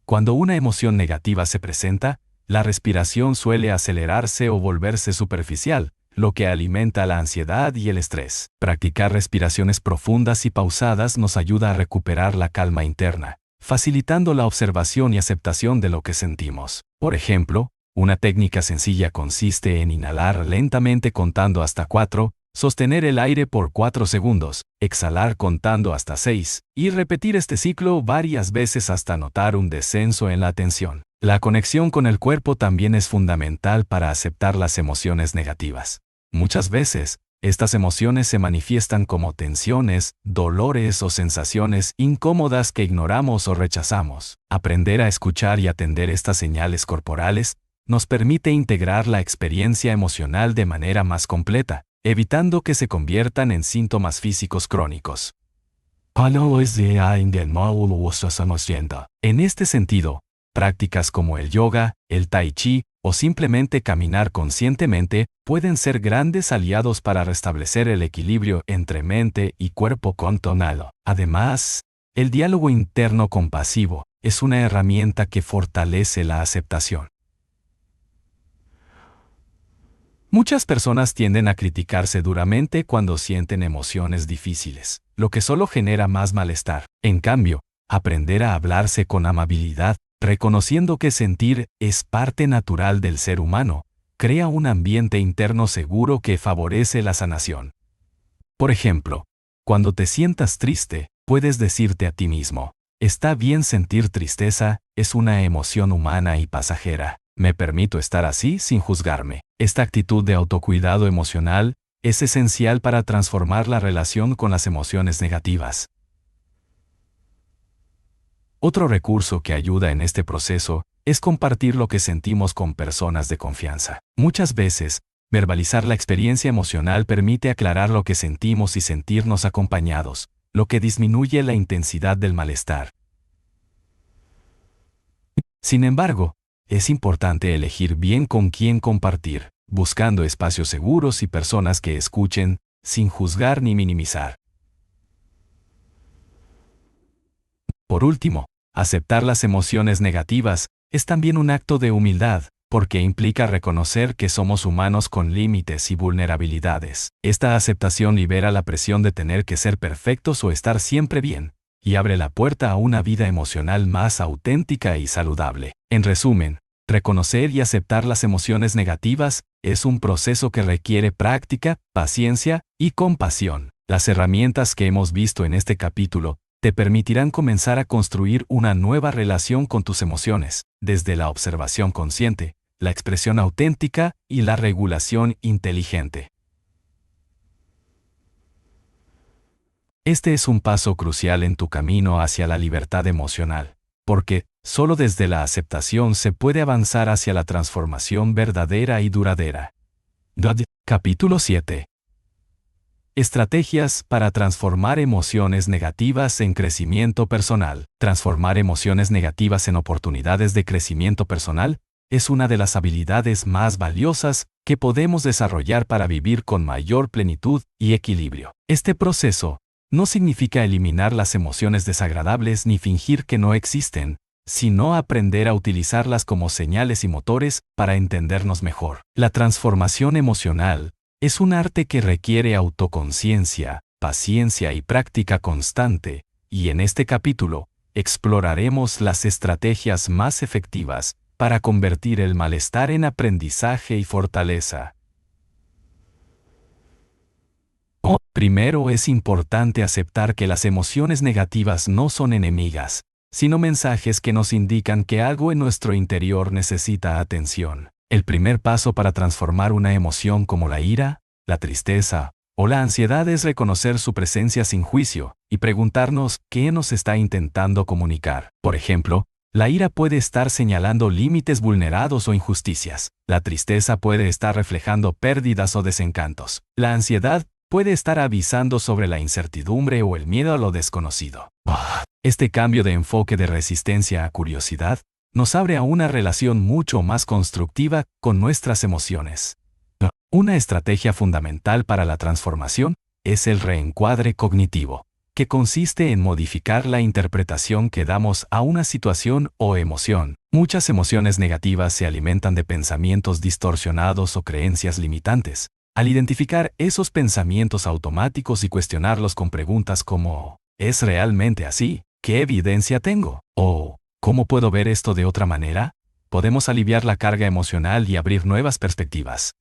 Cuando una emoción negativa se presenta, la respiración suele acelerarse o volverse superficial, lo que alimenta la ansiedad y el estrés. Practicar respiraciones profundas y pausadas nos ayuda a recuperar la calma interna, facilitando la observación y aceptación de lo que sentimos. Por ejemplo, una técnica sencilla consiste en inhalar lentamente contando hasta 4, sostener el aire por 4 segundos, exhalar contando hasta 6, y repetir este ciclo varias veces hasta notar un descenso en la tensión. La conexión con el cuerpo también es fundamental para aceptar las emociones negativas. Muchas veces, estas emociones se manifiestan como tensiones, dolores o sensaciones incómodas que ignoramos o rechazamos. Aprender a escuchar y atender estas señales corporales nos permite integrar la experiencia emocional de manera más completa, evitando que se conviertan en síntomas físicos crónicos. En este sentido, prácticas como el yoga, el tai chi o simplemente caminar conscientemente pueden ser grandes aliados para restablecer el equilibrio entre mente y cuerpo controlado. Además, el diálogo interno compasivo es una herramienta que fortalece la aceptación. Muchas personas tienden a criticarse duramente cuando sienten emociones difíciles, lo que solo genera más malestar. En cambio, aprender a hablarse con amabilidad, reconociendo que sentir es parte natural del ser humano, crea un ambiente interno seguro que favorece la sanación. Por ejemplo, cuando te sientas triste, puedes decirte a ti mismo, está bien sentir tristeza, es una emoción humana y pasajera. Me permito estar así sin juzgarme. Esta actitud de autocuidado emocional es esencial para transformar la relación con las emociones negativas. Otro recurso que ayuda en este proceso es compartir lo que sentimos con personas de confianza. Muchas veces, verbalizar la experiencia emocional permite aclarar lo que sentimos y sentirnos acompañados, lo que disminuye la intensidad del malestar. Sin embargo, es importante elegir bien con quién compartir, buscando espacios seguros y personas que escuchen, sin juzgar ni minimizar. Por último, aceptar las emociones negativas es también un acto de humildad, porque implica reconocer que somos humanos con límites y vulnerabilidades. Esta aceptación libera la presión de tener que ser perfectos o estar siempre bien, y abre la puerta a una vida emocional más auténtica y saludable. En resumen, reconocer y aceptar las emociones negativas es un proceso que requiere práctica, paciencia y compasión. Las herramientas que hemos visto en este capítulo te permitirán comenzar a construir una nueva relación con tus emociones, desde la observación consciente, la expresión auténtica y la regulación inteligente. Este es un paso crucial en tu camino hacia la libertad emocional, porque solo desde la aceptación se puede avanzar hacia la transformación verdadera y duradera. Capítulo 7. Estrategias para transformar emociones negativas en crecimiento personal. Transformar emociones negativas en oportunidades de crecimiento personal es una de las habilidades más valiosas que podemos desarrollar para vivir con mayor plenitud y equilibrio. Este proceso no significa eliminar las emociones desagradables ni fingir que no existen, sino aprender a utilizarlas como señales y motores para entendernos mejor. La transformación emocional es un arte que requiere autoconciencia, paciencia y práctica constante, y en este capítulo exploraremos las estrategias más efectivas para convertir el malestar en aprendizaje y fortaleza. Primero, es importante aceptar que las emociones negativas no son enemigas, sino mensajes que nos indican que algo en nuestro interior necesita atención. El primer paso para transformar una emoción como la ira, la tristeza o la ansiedad es reconocer su presencia sin juicio y preguntarnos qué nos está intentando comunicar. Por ejemplo, la ira puede estar señalando límites vulnerados o injusticias. La tristeza puede estar reflejando pérdidas o desencantos. La ansiedad puede estar avisando sobre la incertidumbre o el miedo a lo desconocido. Este cambio de enfoque de resistencia a curiosidad nos abre a una relación mucho más constructiva con nuestras emociones. Una estrategia fundamental para la transformación es el reencuadre cognitivo, que consiste en modificar la interpretación que damos a una situación o emoción. Muchas emociones negativas se alimentan de pensamientos distorsionados o creencias limitantes. Al identificar esos pensamientos automáticos y cuestionarlos con preguntas como ¿es realmente así? ¿Qué evidencia tengo? O ¿cómo puedo ver esto de otra manera? Podemos aliviar la carga emocional y abrir nuevas perspectivas.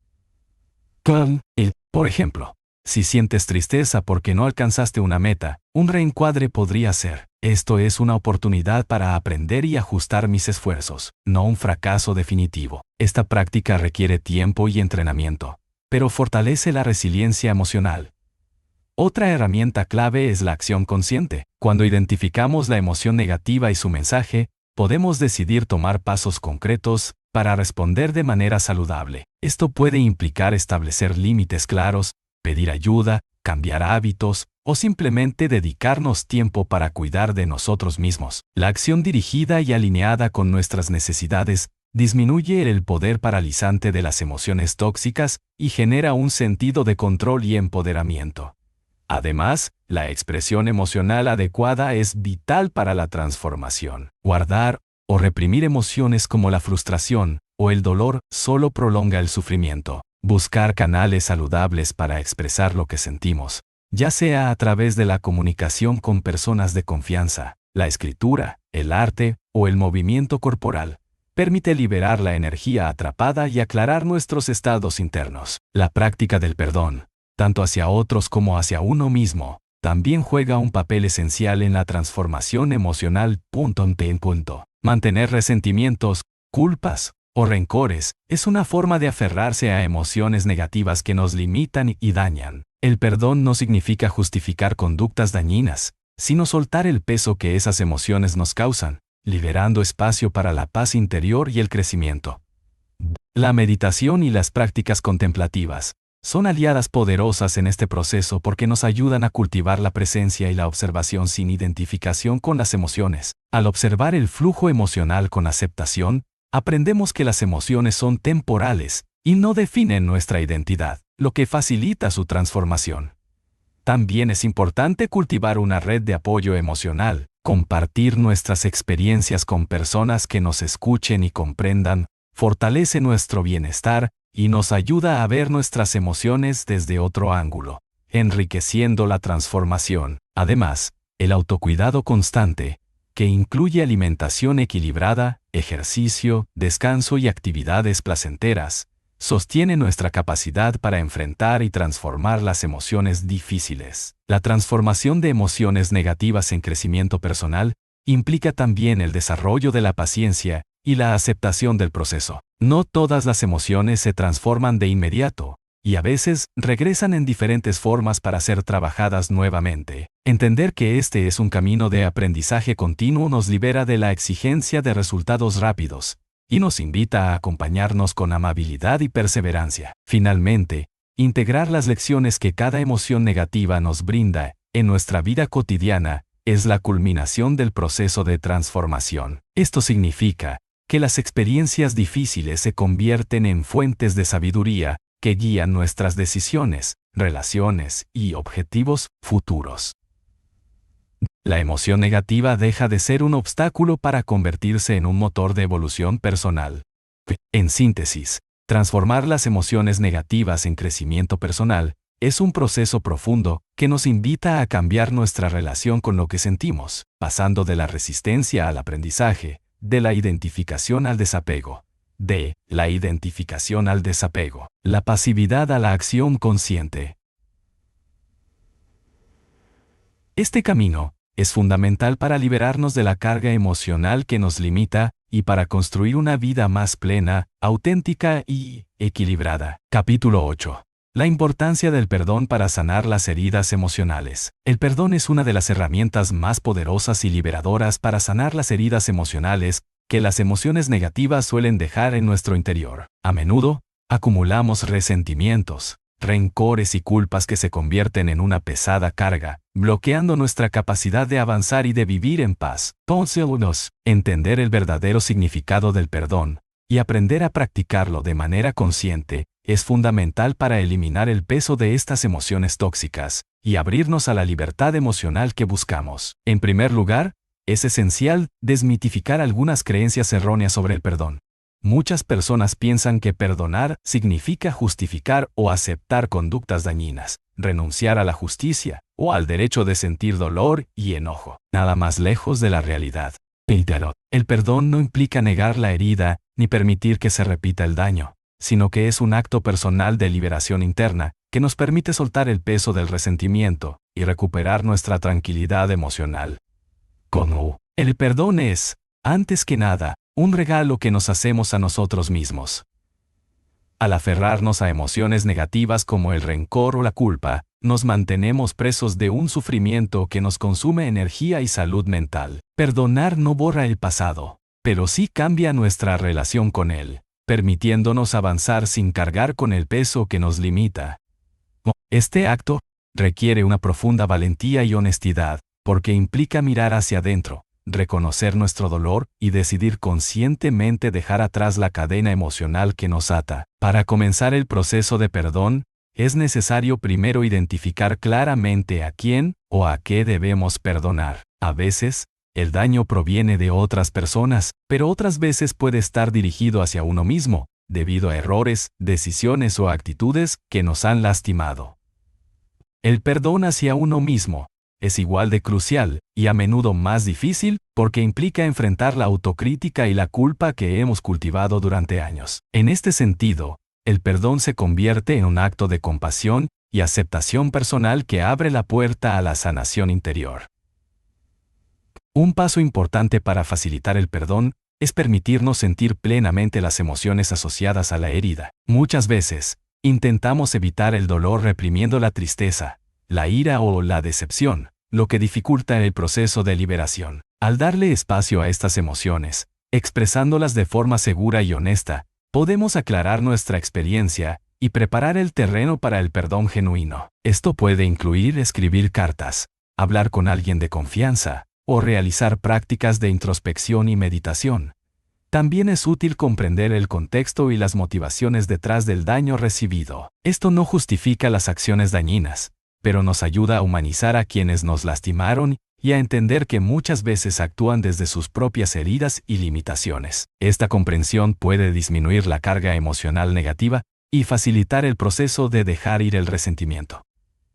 Por ejemplo, si sientes tristeza porque no alcanzaste una meta, un reencuadre podría ser: esto es una oportunidad para aprender y ajustar mis esfuerzos, no un fracaso definitivo. Esta práctica requiere tiempo y entrenamiento, pero fortalece la resiliencia emocional. Otra herramienta clave es la acción consciente. Cuando identificamos la emoción negativa y su mensaje, podemos decidir tomar pasos concretos para responder de manera saludable. Esto puede implicar establecer límites claros, pedir ayuda, cambiar hábitos o simplemente dedicarnos tiempo para cuidar de nosotros mismos. La acción dirigida y alineada con nuestras necesidades disminuye el poder paralizante de las emociones tóxicas y genera un sentido de control y empoderamiento. Además, la expresión emocional adecuada es vital para la transformación. Guardar o reprimir emociones como la frustración o el dolor solo prolonga el sufrimiento. Buscar canales saludables para expresar lo que sentimos, ya sea a través de la comunicación con personas de confianza, la escritura, el arte o el movimiento corporal, permite liberar la energía atrapada y aclarar nuestros estados internos. La práctica del perdón, tanto hacia otros como hacia uno mismo, también juega un papel esencial en la transformación emocional. Mantener resentimientos, culpas o rencores es una forma de aferrarse a emociones negativas que nos limitan y dañan. El perdón no significa justificar conductas dañinas, sino soltar el peso que esas emociones nos causan, liberando espacio para la paz interior y el crecimiento. La meditación y las prácticas contemplativas son aliadas poderosas en este proceso porque nos ayudan a cultivar la presencia y la observación sin identificación con las emociones. Al observar el flujo emocional con aceptación, aprendemos que las emociones son temporales y no definen nuestra identidad, lo que facilita su transformación. También es importante cultivar una red de apoyo emocional, compartir nuestras experiencias con personas que nos escuchen y comprendan, fortalece nuestro bienestar y nos ayuda a ver nuestras emociones desde otro ángulo, enriqueciendo la transformación. Además, el autocuidado constante, que incluye alimentación equilibrada, ejercicio, descanso y actividades placenteras, sostiene nuestra capacidad para enfrentar y transformar las emociones difíciles. La transformación de emociones negativas en crecimiento personal implica también el desarrollo de la paciencia y la aceptación del proceso. No todas las emociones se transforman de inmediato, y a veces regresan en diferentes formas para ser trabajadas nuevamente. Entender que este es un camino de aprendizaje continuo nos libera de la exigencia de resultados rápidos y nos invita a acompañarnos con amabilidad y perseverancia. Finalmente, integrar las lecciones que cada emoción negativa nos brinda en nuestra vida cotidiana es la culminación del proceso de transformación. Esto significa que las experiencias difíciles se convierten en fuentes de sabiduría que guían nuestras decisiones, relaciones y objetivos futuros. La emoción negativa deja de ser un obstáculo para convertirse en un motor de evolución personal. En síntesis, transformar las emociones negativas en crecimiento personal es un proceso profundo que nos invita a cambiar nuestra relación con lo que sentimos, pasando de la resistencia al aprendizaje, de la identificación al desapego, la pasividad a la acción consciente. Este camino es fundamental para liberarnos de la carga emocional que nos limita y para construir una vida más plena, auténtica y equilibrada. Capítulo 8. La importancia del perdón para sanar las heridas emocionales. El perdón es una de las herramientas más poderosas y liberadoras para sanar las heridas emocionales que las emociones negativas suelen dejar en nuestro interior. A menudo, acumulamos resentimientos, rencores y culpas que se convierten en una pesada carga, bloqueando nuestra capacidad de avanzar y de vivir en paz. Entender el verdadero significado del perdón y aprender a practicarlo de manera consciente es fundamental para eliminar el peso de estas emociones tóxicas y abrirnos a la libertad emocional que buscamos. En primer lugar, es esencial desmitificar algunas creencias erróneas sobre el perdón. Muchas personas piensan que perdonar significa justificar o aceptar conductas dañinas, renunciar a la justicia o al derecho de sentir dolor y enojo. Nada más lejos de la realidad. El perdón no implica negar la herida ni permitir que se repita el daño, sino que es un acto personal de liberación interna que nos permite soltar el peso del resentimiento y recuperar nuestra tranquilidad emocional. El perdón es, antes que nada, un regalo que nos hacemos a nosotros mismos. Al aferrarnos a emociones negativas como el rencor o la culpa, nos mantenemos presos de un sufrimiento que nos consume energía y salud mental. Perdonar no borra el pasado, pero sí cambia nuestra relación con él, permitiéndonos avanzar sin cargar con el peso que nos limita. Este acto requiere una profunda valentía y honestidad, porque implica mirar hacia adentro, reconocer nuestro dolor y decidir conscientemente dejar atrás la cadena emocional que nos ata. Para comenzar el proceso de perdón, es necesario primero identificar claramente a quién o a qué debemos perdonar. A veces, el daño proviene de otras personas, pero otras veces puede estar dirigido hacia uno mismo, debido a errores, decisiones o actitudes que nos han lastimado. El perdón hacia uno mismo es igual de crucial y a menudo más difícil porque implica enfrentar la autocrítica y la culpa que hemos cultivado durante años. En este sentido, el perdón se convierte en un acto de compasión y aceptación personal que abre la puerta a la sanación interior. Un paso importante para facilitar el perdón es permitirnos sentir plenamente las emociones asociadas a la herida. Muchas veces, intentamos evitar el dolor reprimiendo la tristeza, la ira o la decepción, lo que dificulta el proceso de liberación. Al darle espacio a estas emociones, expresándolas de forma segura y honesta, podemos aclarar nuestra experiencia y preparar el terreno para el perdón genuino. Esto puede incluir escribir cartas, hablar con alguien de confianza, o realizar prácticas de introspección y meditación. También es útil comprender el contexto y las motivaciones detrás del daño recibido. Esto no justifica las acciones dañinas, pero nos ayuda a humanizar a quienes nos lastimaron y a entender que muchas veces actúan desde sus propias heridas y limitaciones. Esta comprensión puede disminuir la carga emocional negativa y facilitar el proceso de dejar ir el resentimiento.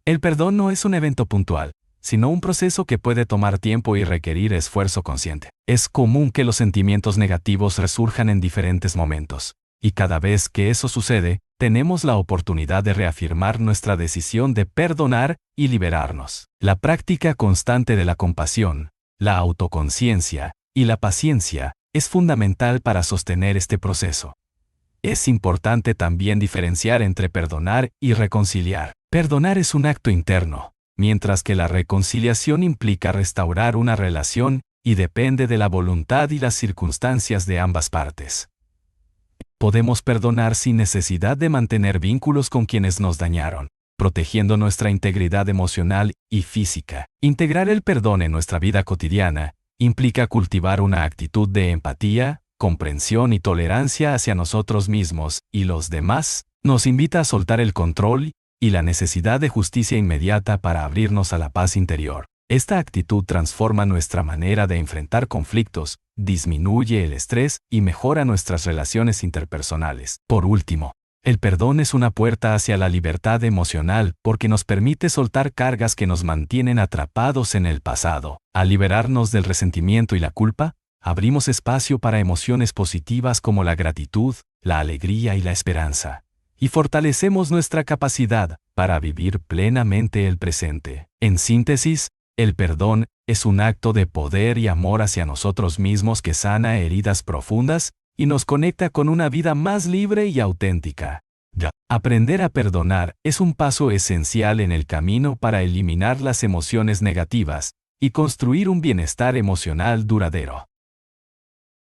El perdón no es un evento puntual, sino un proceso que puede tomar tiempo y requerir esfuerzo consciente. Es común que los sentimientos negativos resurjan en diferentes momentos, y cada vez que eso sucede, tenemos la oportunidad de reafirmar nuestra decisión de perdonar y liberarnos. La práctica constante de la compasión, la autoconciencia y la paciencia es fundamental para sostener este proceso. Es importante también diferenciar entre perdonar y reconciliar. Perdonar es un acto interno, mientras que la reconciliación implica restaurar una relación y depende de la voluntad y las circunstancias de ambas partes. Podemos perdonar sin necesidad de mantener vínculos con quienes nos dañaron, protegiendo nuestra integridad emocional y física. Integrar el perdón en nuestra vida cotidiana implica cultivar una actitud de empatía, comprensión y tolerancia hacia nosotros mismos y los demás. Nos invita a soltar el control y la necesidad de justicia inmediata para abrirnos a la paz interior. Esta actitud transforma nuestra manera de enfrentar conflictos, disminuye el estrés y mejora nuestras relaciones interpersonales. Por último, el perdón es una puerta hacia la libertad emocional porque nos permite soltar cargas que nos mantienen atrapados en el pasado. Al liberarnos del resentimiento y la culpa, abrimos espacio para emociones positivas como la gratitud, la alegría y la esperanza, y fortalecemos nuestra capacidad para vivir plenamente el presente. En síntesis, el perdón es un acto de poder y amor hacia nosotros mismos que sana heridas profundas y nos conecta con una vida más libre y auténtica. Aprender a perdonar es un paso esencial en el camino para eliminar las emociones negativas y construir un bienestar emocional duradero.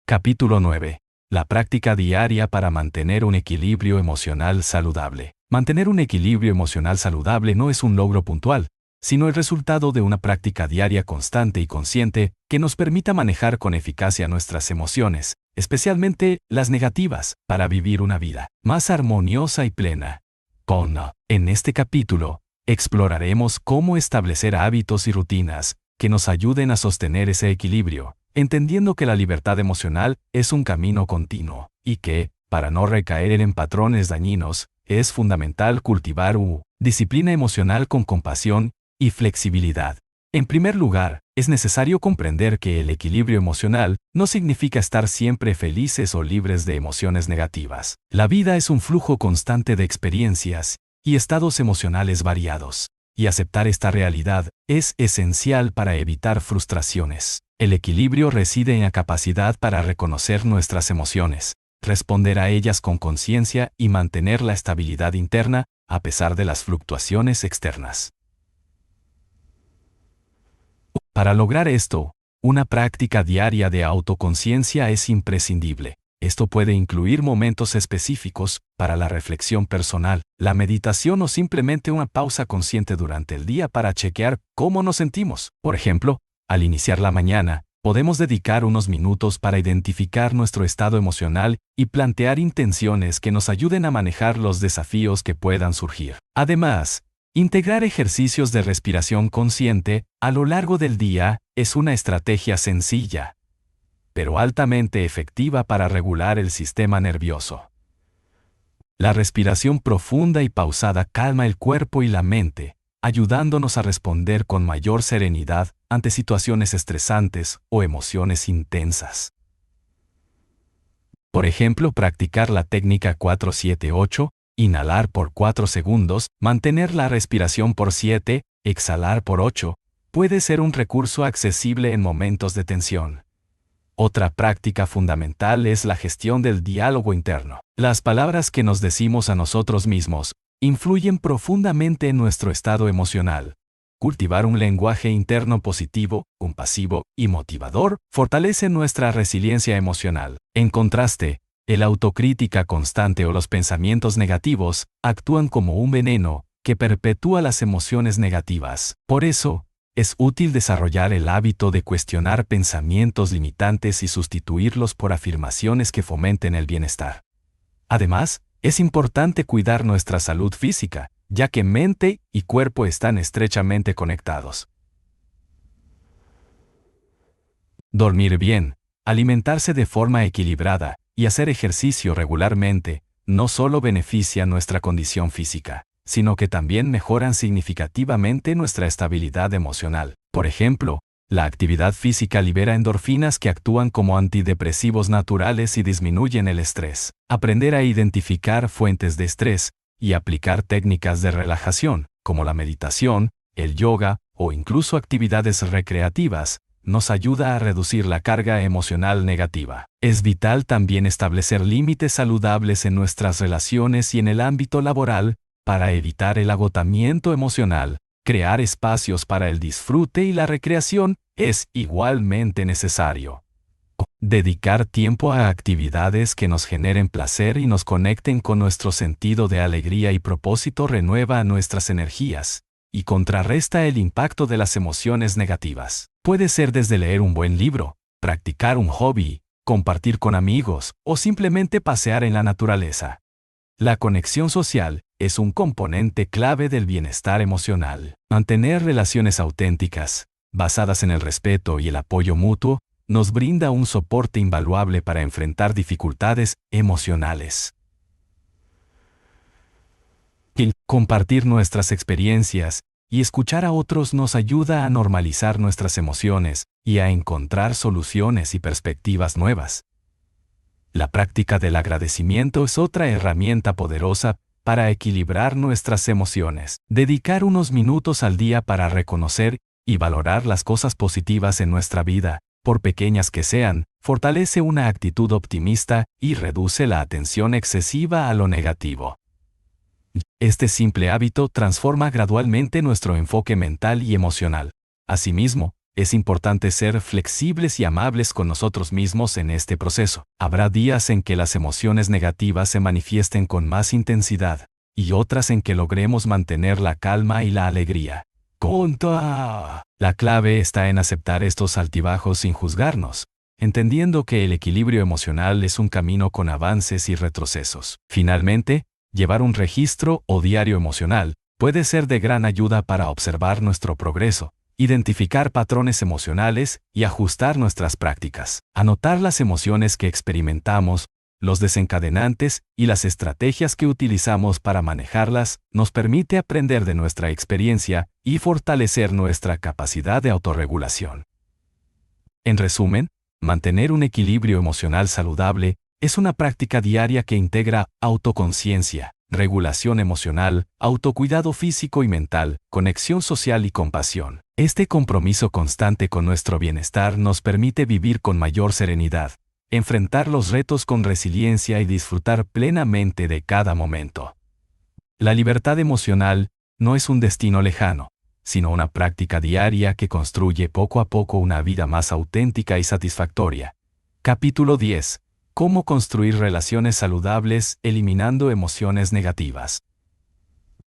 Capítulo 9. La práctica diaria para mantener un equilibrio emocional saludable. Mantener un equilibrio emocional saludable no es un logro puntual, sino el resultado de una práctica diaria constante y consciente que nos permita manejar con eficacia nuestras emociones, especialmente las negativas, para vivir una vida más armoniosa y plena. En este capítulo, exploraremos cómo establecer hábitos y rutinas que nos ayuden a sostener ese equilibrio, entendiendo que la libertad emocional es un camino continuo, y que, para no recaer en patrones dañinos, es fundamental cultivar disciplina emocional con compasión y flexibilidad. En primer lugar, es necesario comprender que el equilibrio emocional no significa estar siempre felices o libres de emociones negativas. La vida es un flujo constante de experiencias y estados emocionales variados, y aceptar esta realidad es esencial para evitar frustraciones. El equilibrio reside en la capacidad para reconocer nuestras emociones, responder a ellas con conciencia y mantener la estabilidad interna a pesar de las fluctuaciones externas. Para lograr esto, una práctica diaria de autoconciencia es imprescindible. Esto puede incluir momentos específicos para la reflexión personal, la meditación o simplemente una pausa consciente durante el día para chequear cómo nos sentimos. Por ejemplo, al iniciar la mañana, podemos dedicar unos minutos para identificar nuestro estado emocional y plantear intenciones que nos ayuden a manejar los desafíos que puedan surgir. Además, integrar ejercicios de respiración consciente a lo largo del día es una estrategia sencilla, pero altamente efectiva para regular el sistema nervioso. La respiración profunda y pausada calma el cuerpo y la mente, ayudándonos a responder con mayor serenidad ante situaciones estresantes o emociones intensas. Por ejemplo, practicar la técnica 4-7-8, inhalar por 4 segundos, mantener la respiración por 7, exhalar por 8, puede ser un recurso accesible en momentos de tensión. Otra práctica fundamental es la gestión del diálogo interno. Las palabras que nos decimos a nosotros mismos influyen profundamente en nuestro estado emocional. Cultivar un lenguaje interno positivo, compasivo y motivador fortalece nuestra resiliencia emocional. En contraste, la autocrítica constante o los pensamientos negativos actúan como un veneno que perpetúa las emociones negativas. Por eso, es útil desarrollar el hábito de cuestionar pensamientos limitantes y sustituirlos por afirmaciones que fomenten el bienestar. Además, es importante cuidar nuestra salud física, ya que mente y cuerpo están estrechamente conectados. Dormir bien, alimentarse de forma equilibrada y hacer ejercicio regularmente no solo beneficia nuestra condición física, sino que también mejoran significativamente nuestra estabilidad emocional. Por ejemplo, la actividad física libera endorfinas que actúan como antidepresivos naturales y disminuyen el estrés. Aprender a identificar fuentes de estrés y aplicar técnicas de relajación, como la meditación, el yoga o incluso actividades recreativas, nos ayuda a reducir la carga emocional negativa. Es vital también establecer límites saludables en nuestras relaciones y en el ámbito laboral, para evitar el agotamiento emocional. Crear espacios para el disfrute y la recreación es igualmente necesario. Dedicar tiempo a actividades que nos generen placer y nos conecten con nuestro sentido de alegría y propósito renueva nuestras energías y contrarresta el impacto de las emociones negativas. Puede ser desde leer un buen libro, practicar un hobby, compartir con amigos o simplemente pasear en la naturaleza. La conexión social es un componente clave del bienestar emocional. Mantener relaciones auténticas, basadas en el respeto y el apoyo mutuo, nos brinda un soporte invaluable para enfrentar dificultades emocionales. Compartir nuestras experiencias y escuchar a otros nos ayuda a normalizar nuestras emociones y a encontrar soluciones y perspectivas nuevas. La práctica del agradecimiento es otra herramienta poderosa para equilibrar nuestras emociones. Dedicar unos minutos al día para reconocer y valorar las cosas positivas en nuestra vida, por pequeñas que sean, fortalece una actitud optimista y reduce la atención excesiva a lo negativo. Este simple hábito transforma gradualmente nuestro enfoque mental y emocional. Asimismo, es importante ser flexibles y amables con nosotros mismos en este proceso. Habrá días en que las emociones negativas se manifiesten con más intensidad, y otras en que logremos mantener la calma y la alegría. La clave está en aceptar estos altibajos sin juzgarnos, entendiendo que el equilibrio emocional es un camino con avances y retrocesos. Finalmente, llevar un registro o diario emocional puede ser de gran ayuda para observar nuestro progreso, identificar patrones emocionales y ajustar nuestras prácticas. Anotar las emociones que experimentamos, los desencadenantes y las estrategias que utilizamos para manejarlas nos permite aprender de nuestra experiencia y fortalecer nuestra capacidad de autorregulación. En resumen, mantener un equilibrio emocional saludable es una práctica diaria que integra autoconciencia, regulación emocional, autocuidado físico y mental, conexión social y compasión. Este compromiso constante con nuestro bienestar nos permite vivir con mayor serenidad, enfrentar los retos con resiliencia y disfrutar plenamente de cada momento. La libertad emocional no es un destino lejano, sino una práctica diaria que construye poco a poco una vida más auténtica y satisfactoria. Capítulo 10. Cómo construir relaciones saludables eliminando emociones negativas.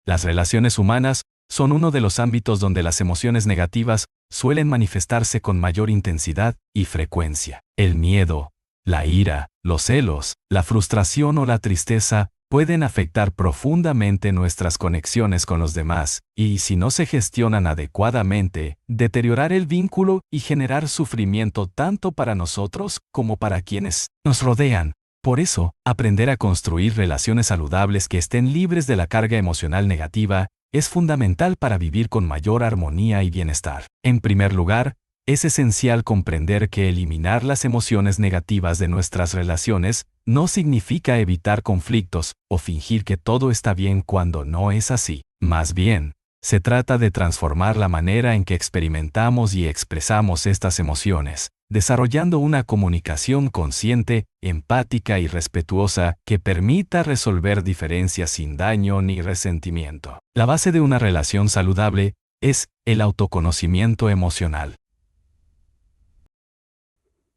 Las relaciones humanas son uno de los ámbitos donde las emociones negativas suelen manifestarse con mayor intensidad y frecuencia. El miedo, la ira, los celos, la frustración o la tristeza pueden afectar profundamente nuestras conexiones con los demás y, si no se gestionan adecuadamente, deteriorar el vínculo y generar sufrimiento tanto para nosotros como para quienes nos rodean. Por eso, aprender a construir relaciones saludables que estén libres de la carga emocional negativa es fundamental para vivir con mayor armonía y bienestar. En primer lugar, es esencial comprender que eliminar las emociones negativas de nuestras relaciones no significa evitar conflictos o fingir que todo está bien cuando no es así. Más bien, se trata de transformar la manera en que experimentamos y expresamos estas emociones, desarrollando una comunicación consciente, empática y respetuosa que permita resolver diferencias sin daño ni resentimiento. La base de una relación saludable es el autoconocimiento emocional.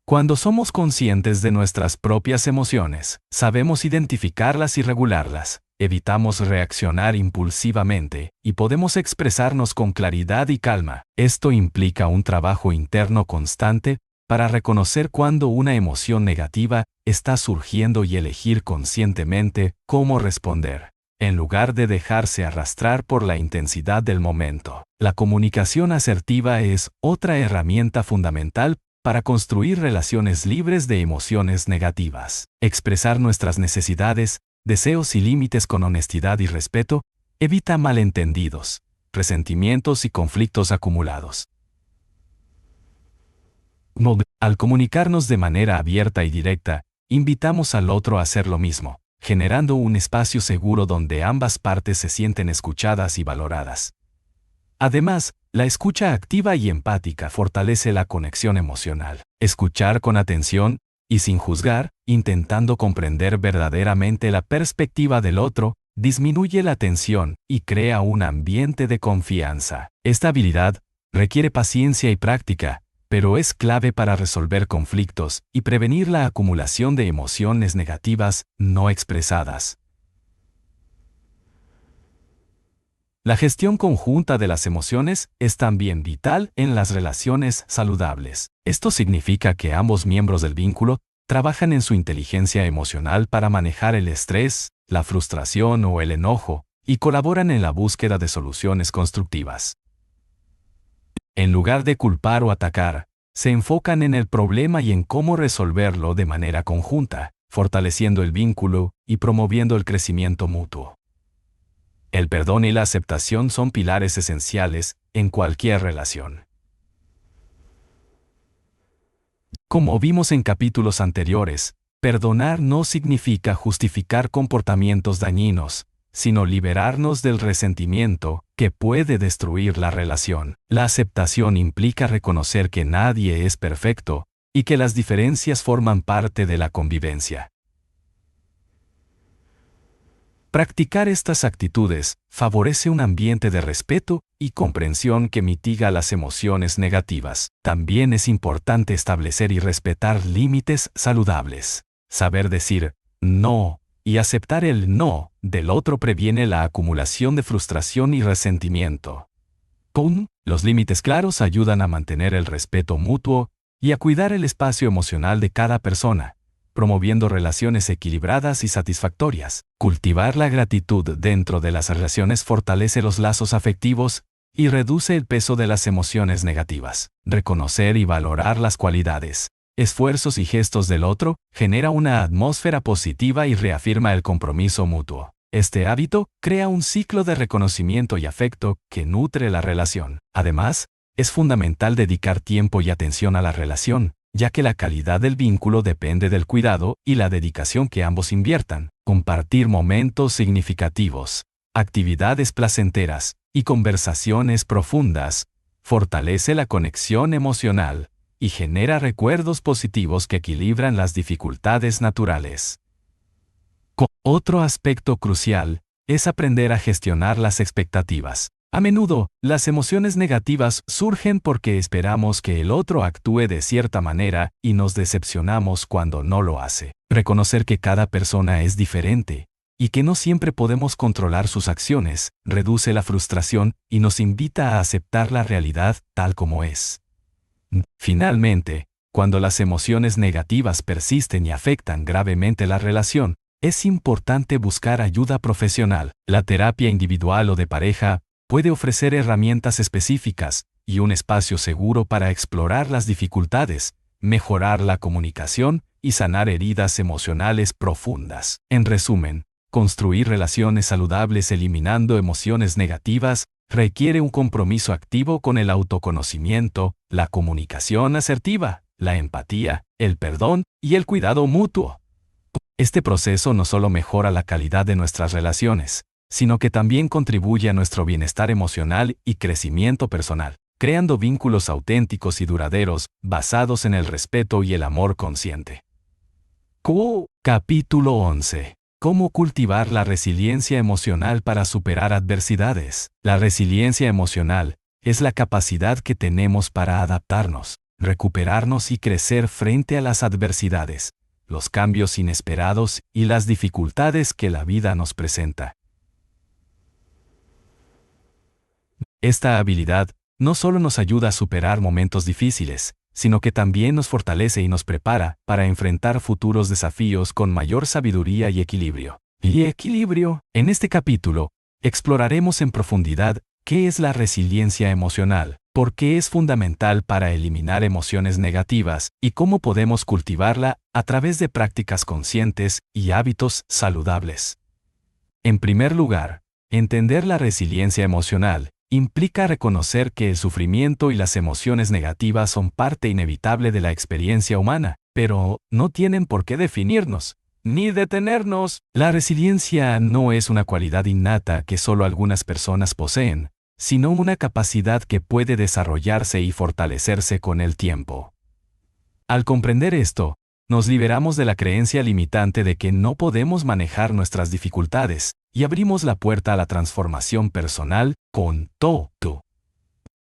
Cuando somos conscientes de nuestras propias emociones, sabemos identificarlas y regularlas, evitamos reaccionar impulsivamente y podemos expresarnos con claridad y calma. Esto implica un trabajo interno constante para reconocer cuando una emoción negativa está surgiendo y elegir conscientemente cómo responder, en lugar de dejarse arrastrar por la intensidad del momento. La comunicación asertiva es otra herramienta fundamental para construir relaciones libres de emociones negativas. Expresar nuestras necesidades, deseos y límites con honestidad y respeto evita malentendidos, resentimientos y conflictos acumulados. Al comunicarnos de manera abierta y directa, invitamos al otro a hacer lo mismo, generando un espacio seguro donde ambas partes se sienten escuchadas y valoradas. Además, la escucha activa y empática fortalece la conexión emocional. Escuchar con atención y sin juzgar, intentando comprender verdaderamente la perspectiva del otro, disminuye la tensión y crea un ambiente de confianza. Esta habilidad requiere paciencia y práctica, pero es clave para resolver conflictos y prevenir la acumulación de emociones negativas no expresadas. La gestión conjunta de las emociones es también vital en las relaciones saludables. Esto significa que ambos miembros del vínculo trabajan en su inteligencia emocional para manejar el estrés, la frustración o el enojo, y colaboran en la búsqueda de soluciones constructivas. En lugar de culpar o atacar, se enfocan en el problema y en cómo resolverlo de manera conjunta, fortaleciendo el vínculo y promoviendo el crecimiento mutuo. El perdón y la aceptación son pilares esenciales en cualquier relación. Como vimos en capítulos anteriores, perdonar no significa justificar comportamientos dañinos, sino liberarnos del resentimiento que puede destruir la relación. La aceptación implica reconocer que nadie es perfecto y que las diferencias forman parte de la convivencia. Practicar estas actitudes favorece un ambiente de respeto y comprensión que mitiga las emociones negativas. También es importante establecer y respetar límites saludables. Saber decir no y aceptar el no del otro previene la acumulación de frustración y resentimiento. Los límites claros ayudan a mantener el respeto mutuo y a cuidar el espacio emocional de cada persona, promoviendo relaciones equilibradas y satisfactorias. Cultivar la gratitud dentro de las relaciones fortalece los lazos afectivos y reduce el peso de las emociones negativas. Reconocer y valorar las cualidades, esfuerzos y gestos del otro genera una atmósfera positiva y reafirma el compromiso mutuo. Este hábito crea un ciclo de reconocimiento y afecto que nutre la relación. Además, es fundamental dedicar tiempo y atención a la relación, ya que la calidad del vínculo depende del cuidado y la dedicación que ambos inviertan. Compartir momentos significativos, actividades placenteras y conversaciones profundas fortalece la conexión emocional y genera recuerdos positivos que equilibran las dificultades naturales. Otro aspecto crucial es aprender a gestionar las expectativas. A menudo, las emociones negativas surgen porque esperamos que el otro actúe de cierta manera y nos decepcionamos cuando no lo hace. Reconocer que cada persona es diferente y que no siempre podemos controlar sus acciones reduce la frustración y nos invita a aceptar la realidad tal como es. Finalmente, cuando las emociones negativas persisten y afectan gravemente la relación, es importante buscar ayuda profesional. La terapia individual o de pareja puede ofrecer herramientas específicas y un espacio seguro para explorar las dificultades, mejorar la comunicación y sanar heridas emocionales profundas. En resumen, construir relaciones saludables eliminando emociones negativas requiere un compromiso activo con el autoconocimiento, la comunicación asertiva, la empatía, el perdón y el cuidado mutuo. Este proceso no solo mejora la calidad de nuestras relaciones, sino que también contribuye a nuestro bienestar emocional y crecimiento personal. creando vínculos auténticos y duraderos, basados en el respeto y el amor consciente. Capítulo 11. ¿Cómo cultivar la resiliencia emocional para superar adversidades? La resiliencia emocional es la capacidad que tenemos para adaptarnos, recuperarnos y crecer frente a las adversidades, los cambios inesperados y las dificultades que la vida nos presenta. Esta habilidad no solo nos ayuda a superar momentos difíciles, sino que también nos fortalece y nos prepara para enfrentar futuros desafíos con mayor sabiduría y equilibrio. En este capítulo, exploraremos en profundidad qué es la resiliencia emocional, por qué es fundamental para eliminar emociones negativas y cómo podemos cultivarla a través de prácticas conscientes y hábitos saludables. En primer lugar, entender la resiliencia emocional implica reconocer que el sufrimiento y las emociones negativas son parte inevitable de la experiencia humana, pero no tienen por qué definirnos, ni detenernos. La resiliencia no es una cualidad innata que solo algunas personas poseen, sino una capacidad que puede desarrollarse y fortalecerse con el tiempo. Al comprender esto, nos liberamos de la creencia limitante de que no podemos manejar nuestras dificultades y abrimos la puerta a la transformación personal con todo.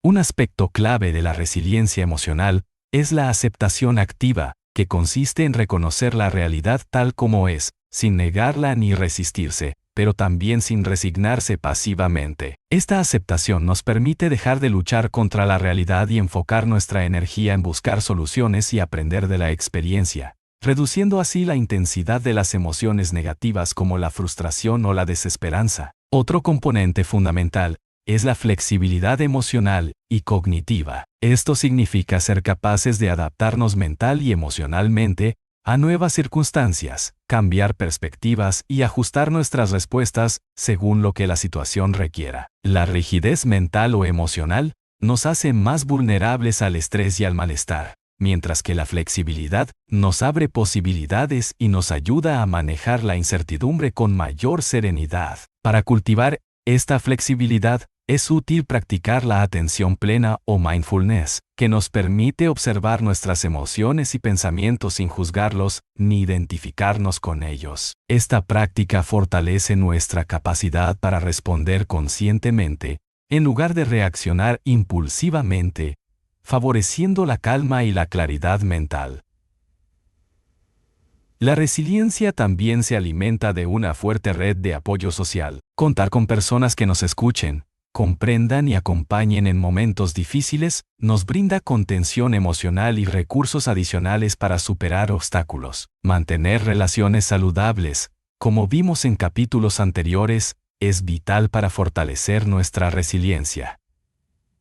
Un aspecto clave de la resiliencia emocional es la aceptación activa, que consiste en reconocer la realidad tal como es, sin negarla ni resistirse, pero también sin resignarse pasivamente. Esta aceptación nos permite dejar de luchar contra la realidad y enfocar nuestra energía en buscar soluciones y aprender de la experiencia, reduciendo así la intensidad de las emociones negativas como la frustración o la desesperanza. Otro componente fundamental es la flexibilidad emocional y cognitiva. Esto significa ser capaces de adaptarnos mental y emocionalmente a nuevas circunstancias, cambiar perspectivas y ajustar nuestras respuestas según lo que la situación requiera. La rigidez mental o emocional nos hace más vulnerables al estrés y al malestar, mientras que la flexibilidad nos abre posibilidades y nos ayuda a manejar la incertidumbre con mayor serenidad. Para cultivar esta flexibilidad, es útil practicar la atención plena o mindfulness, que nos permite observar nuestras emociones y pensamientos sin juzgarlos ni identificarnos con ellos. Esta práctica fortalece nuestra capacidad para responder conscientemente, en lugar de reaccionar impulsivamente, favoreciendo la calma y la claridad mental. La resiliencia también se alimenta de una fuerte red de apoyo social. Contar con personas que nos escuchen, comprendan y acompañen en momentos difíciles nos brinda contención emocional y recursos adicionales para superar obstáculos. Mantener relaciones saludables, como vimos en capítulos anteriores, es vital para fortalecer nuestra resiliencia.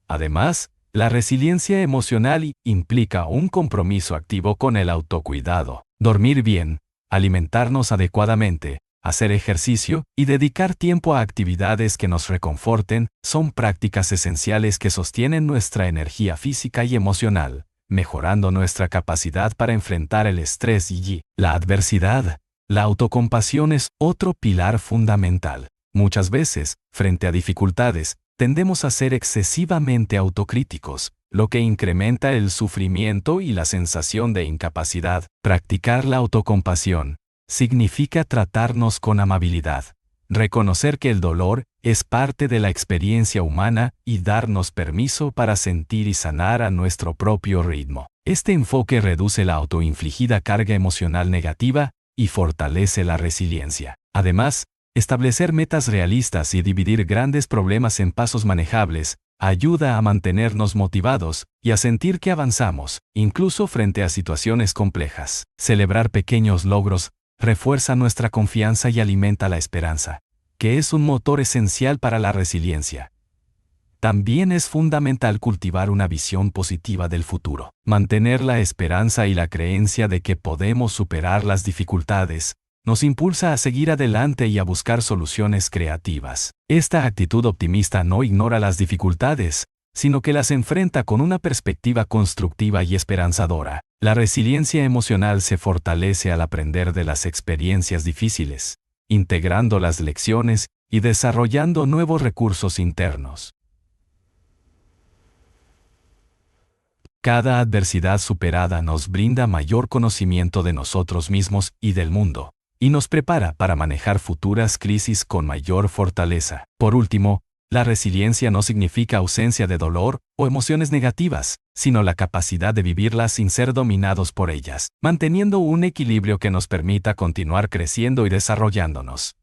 Además, la resiliencia emocional implica un compromiso activo con el autocuidado. Dormir bien, alimentarnos adecuadamente, hacer ejercicio y dedicar tiempo a actividades que nos reconforten son prácticas esenciales que sostienen nuestra energía física y emocional, mejorando nuestra capacidad para enfrentar el estrés y la adversidad. La autocompasión es otro pilar fundamental. Muchas veces, frente a dificultades, tendemos a ser excesivamente autocríticos, lo que incrementa el sufrimiento y la sensación de incapacidad. Practicar la autocompasión significa tratarnos con amabilidad, reconocer que el dolor es parte de la experiencia humana y darnos permiso para sentir y sanar a nuestro propio ritmo. Este enfoque reduce la autoinfligida carga emocional negativa y fortalece la resiliencia. Además, establecer metas realistas y dividir grandes problemas en pasos manejables ayuda a mantenernos motivados y a sentir que avanzamos, incluso frente a situaciones complejas. Celebrar pequeños logros refuerza nuestra confianza y alimenta la esperanza, que es un motor esencial para la resiliencia. También es fundamental cultivar una visión positiva del futuro. Mantener la esperanza y la creencia de que podemos superar las dificultades nos impulsa a seguir adelante y a buscar soluciones creativas. Esta actitud optimista no ignora las dificultades, sino que las enfrenta con una perspectiva constructiva y esperanzadora. La resiliencia emocional se fortalece al aprender de las experiencias difíciles, integrando las lecciones y desarrollando nuevos recursos internos. Cada adversidad superada nos brinda mayor conocimiento de nosotros mismos y del mundo, y nos prepara para manejar futuras crisis con mayor fortaleza. Por último, la resiliencia no significa ausencia de dolor o emociones negativas, sino la capacidad de vivirlas sin ser dominados por ellas, manteniendo un equilibrio que nos permita continuar creciendo y desarrollándonos.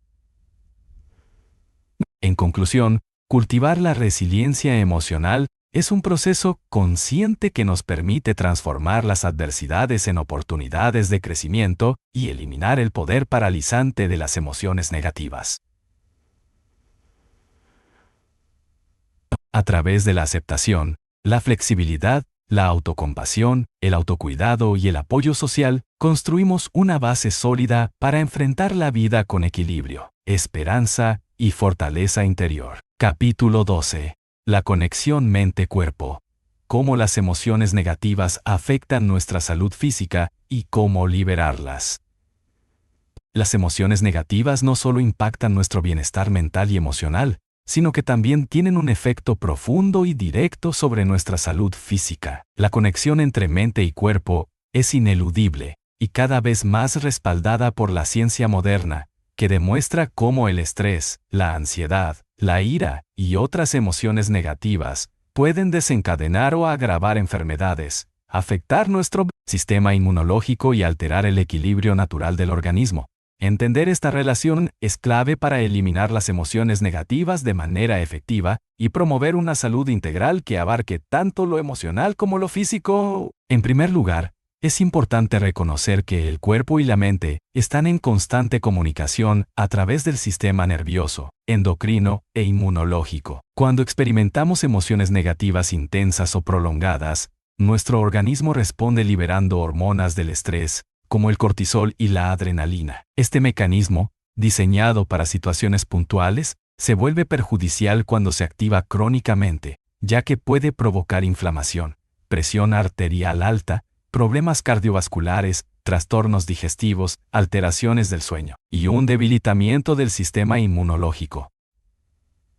En conclusión, cultivar la resiliencia emocional es un proceso consciente que nos permite transformar las adversidades en oportunidades de crecimiento y eliminar el poder paralizante de las emociones negativas. A través de la aceptación, la flexibilidad, la autocompasión, el autocuidado y el apoyo social, construimos una base sólida para enfrentar la vida con equilibrio, esperanza y fortaleza interior. Capítulo 12. La conexión mente-cuerpo. Cómo las emociones negativas afectan nuestra salud física y cómo liberarlas. Las emociones negativas no solo impactan nuestro bienestar mental y emocional, sino que también tienen un efecto profundo y directo sobre nuestra salud física. La conexión entre mente y cuerpo es ineludible y cada vez más respaldada por la ciencia moderna, que demuestra cómo el estrés, la ansiedad, la ira y otras emociones negativas pueden desencadenar o agravar enfermedades, afectar nuestro sistema inmunológico y alterar el equilibrio natural del organismo. Entender esta relación es clave para eliminar las emociones negativas de manera efectiva y promover una salud integral que abarque tanto lo emocional como lo físico. En primer lugar, es importante reconocer que el cuerpo y la mente están en constante comunicación a través del sistema nervioso, endocrino e inmunológico. Cuando experimentamos emociones negativas intensas o prolongadas, nuestro organismo responde liberando hormonas del estrés, como el cortisol y la adrenalina. Este mecanismo, diseñado para situaciones puntuales, se vuelve perjudicial cuando se activa crónicamente, ya que puede provocar inflamación, presión arterial alta, problemas cardiovasculares, trastornos digestivos, alteraciones del sueño y un debilitamiento del sistema inmunológico.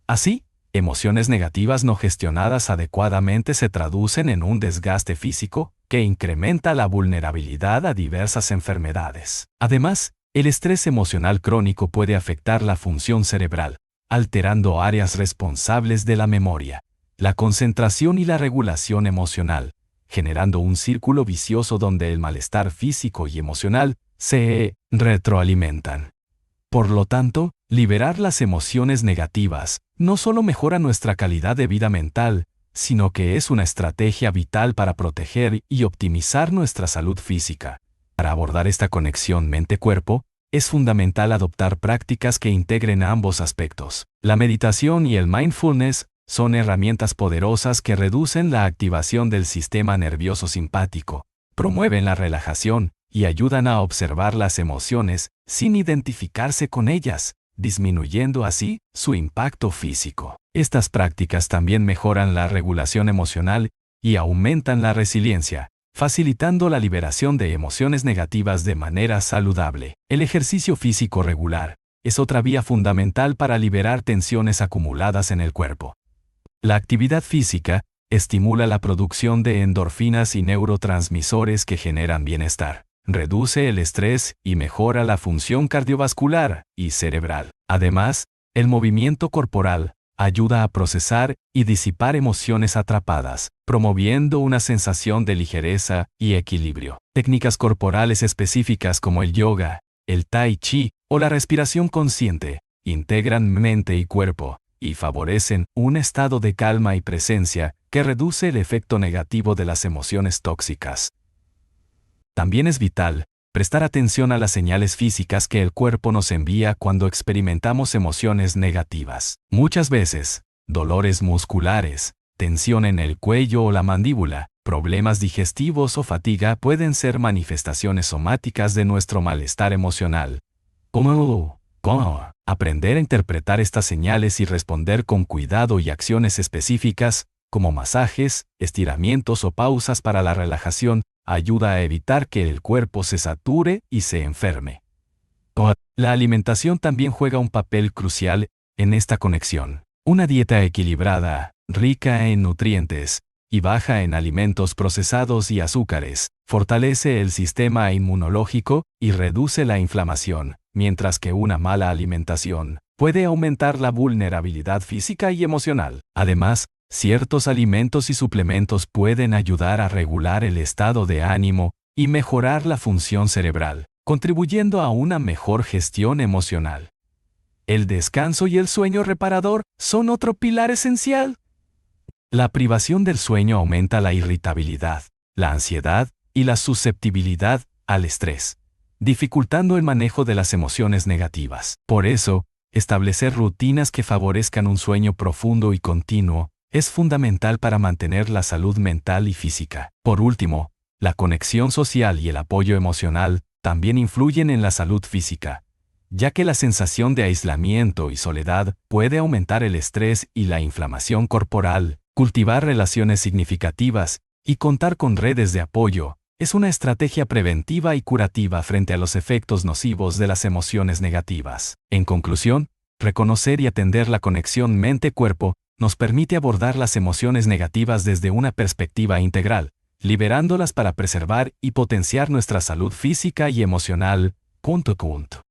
Así, emociones negativas no gestionadas adecuadamente se traducen en un desgaste físico que incrementa la vulnerabilidad a diversas enfermedades. Además, el estrés emocional crónico puede afectar la función cerebral, alterando áreas responsables de la memoria, la concentración y la regulación emocional, generando un círculo vicioso donde el malestar físico y emocional se retroalimentan. Por lo tanto, liberar las emociones negativas no solo mejora nuestra calidad de vida mental, sino que es una estrategia vital para proteger y optimizar nuestra salud física. Para abordar esta conexión mente-cuerpo, es fundamental adoptar prácticas que integren ambos aspectos. La meditación y el mindfulness son herramientas poderosas que reducen la activación del sistema nervioso simpático, promueven la relajación y ayudan a observar las emociones sin identificarse con ellas, disminuyendo así su impacto físico. Estas prácticas también mejoran la regulación emocional y aumentan la resiliencia, facilitando la liberación de emociones negativas de manera saludable. El ejercicio físico regular es otra vía fundamental para liberar tensiones acumuladas en el cuerpo. La actividad física estimula la producción de endorfinas y neurotransmisores que generan bienestar, reduce el estrés y mejora la función cardiovascular y cerebral. Además, el movimiento corporal ayuda a procesar y disipar emociones atrapadas, promoviendo una sensación de ligereza y equilibrio. Técnicas corporales específicas como el yoga, el tai chi o la respiración consciente integran mente y cuerpo y favorecen un estado de calma y presencia que reduce el efecto negativo de las emociones tóxicas. También es vital prestar atención a las señales físicas que el cuerpo nos envía cuando experimentamos emociones negativas. Muchas veces, dolores musculares, tensión en el cuello o la mandíbula, problemas digestivos o fatiga pueden ser manifestaciones somáticas de nuestro malestar emocional. ¿Cómo aprender a interpretar estas señales y responder con cuidado y acciones específicas, como masajes, estiramientos o pausas para la relajación, ayuda a evitar que el cuerpo se sature y se enferme. La alimentación también juega un papel crucial en esta conexión. Una dieta equilibrada, rica en nutrientes y baja en alimentos procesados y azúcares, fortalece el sistema inmunológico y reduce la inflamación, mientras que una mala alimentación puede aumentar la vulnerabilidad física y emocional. Además, ciertos alimentos y suplementos pueden ayudar a regular el estado de ánimo y mejorar la función cerebral, contribuyendo a una mejor gestión emocional. El descanso y el sueño reparador son otro pilar esencial. La privación del sueño aumenta la irritabilidad, la ansiedad y la susceptibilidad al estrés, dificultando el manejo de las emociones negativas. Por eso, establecer rutinas que favorezcan un sueño profundo y continuo es fundamental para mantener la salud mental y física. Por último, la conexión social y el apoyo emocional también influyen en la salud física, ya que la sensación de aislamiento y soledad puede aumentar el estrés y la inflamación corporal. Cultivar relaciones significativas y contar con redes de apoyo es una estrategia preventiva y curativa frente a los efectos nocivos de las emociones negativas. En conclusión, reconocer y atender la conexión mente-cuerpo nos permite abordar las emociones negativas desde una perspectiva integral, liberándolas para preservar y potenciar nuestra salud física y emocional.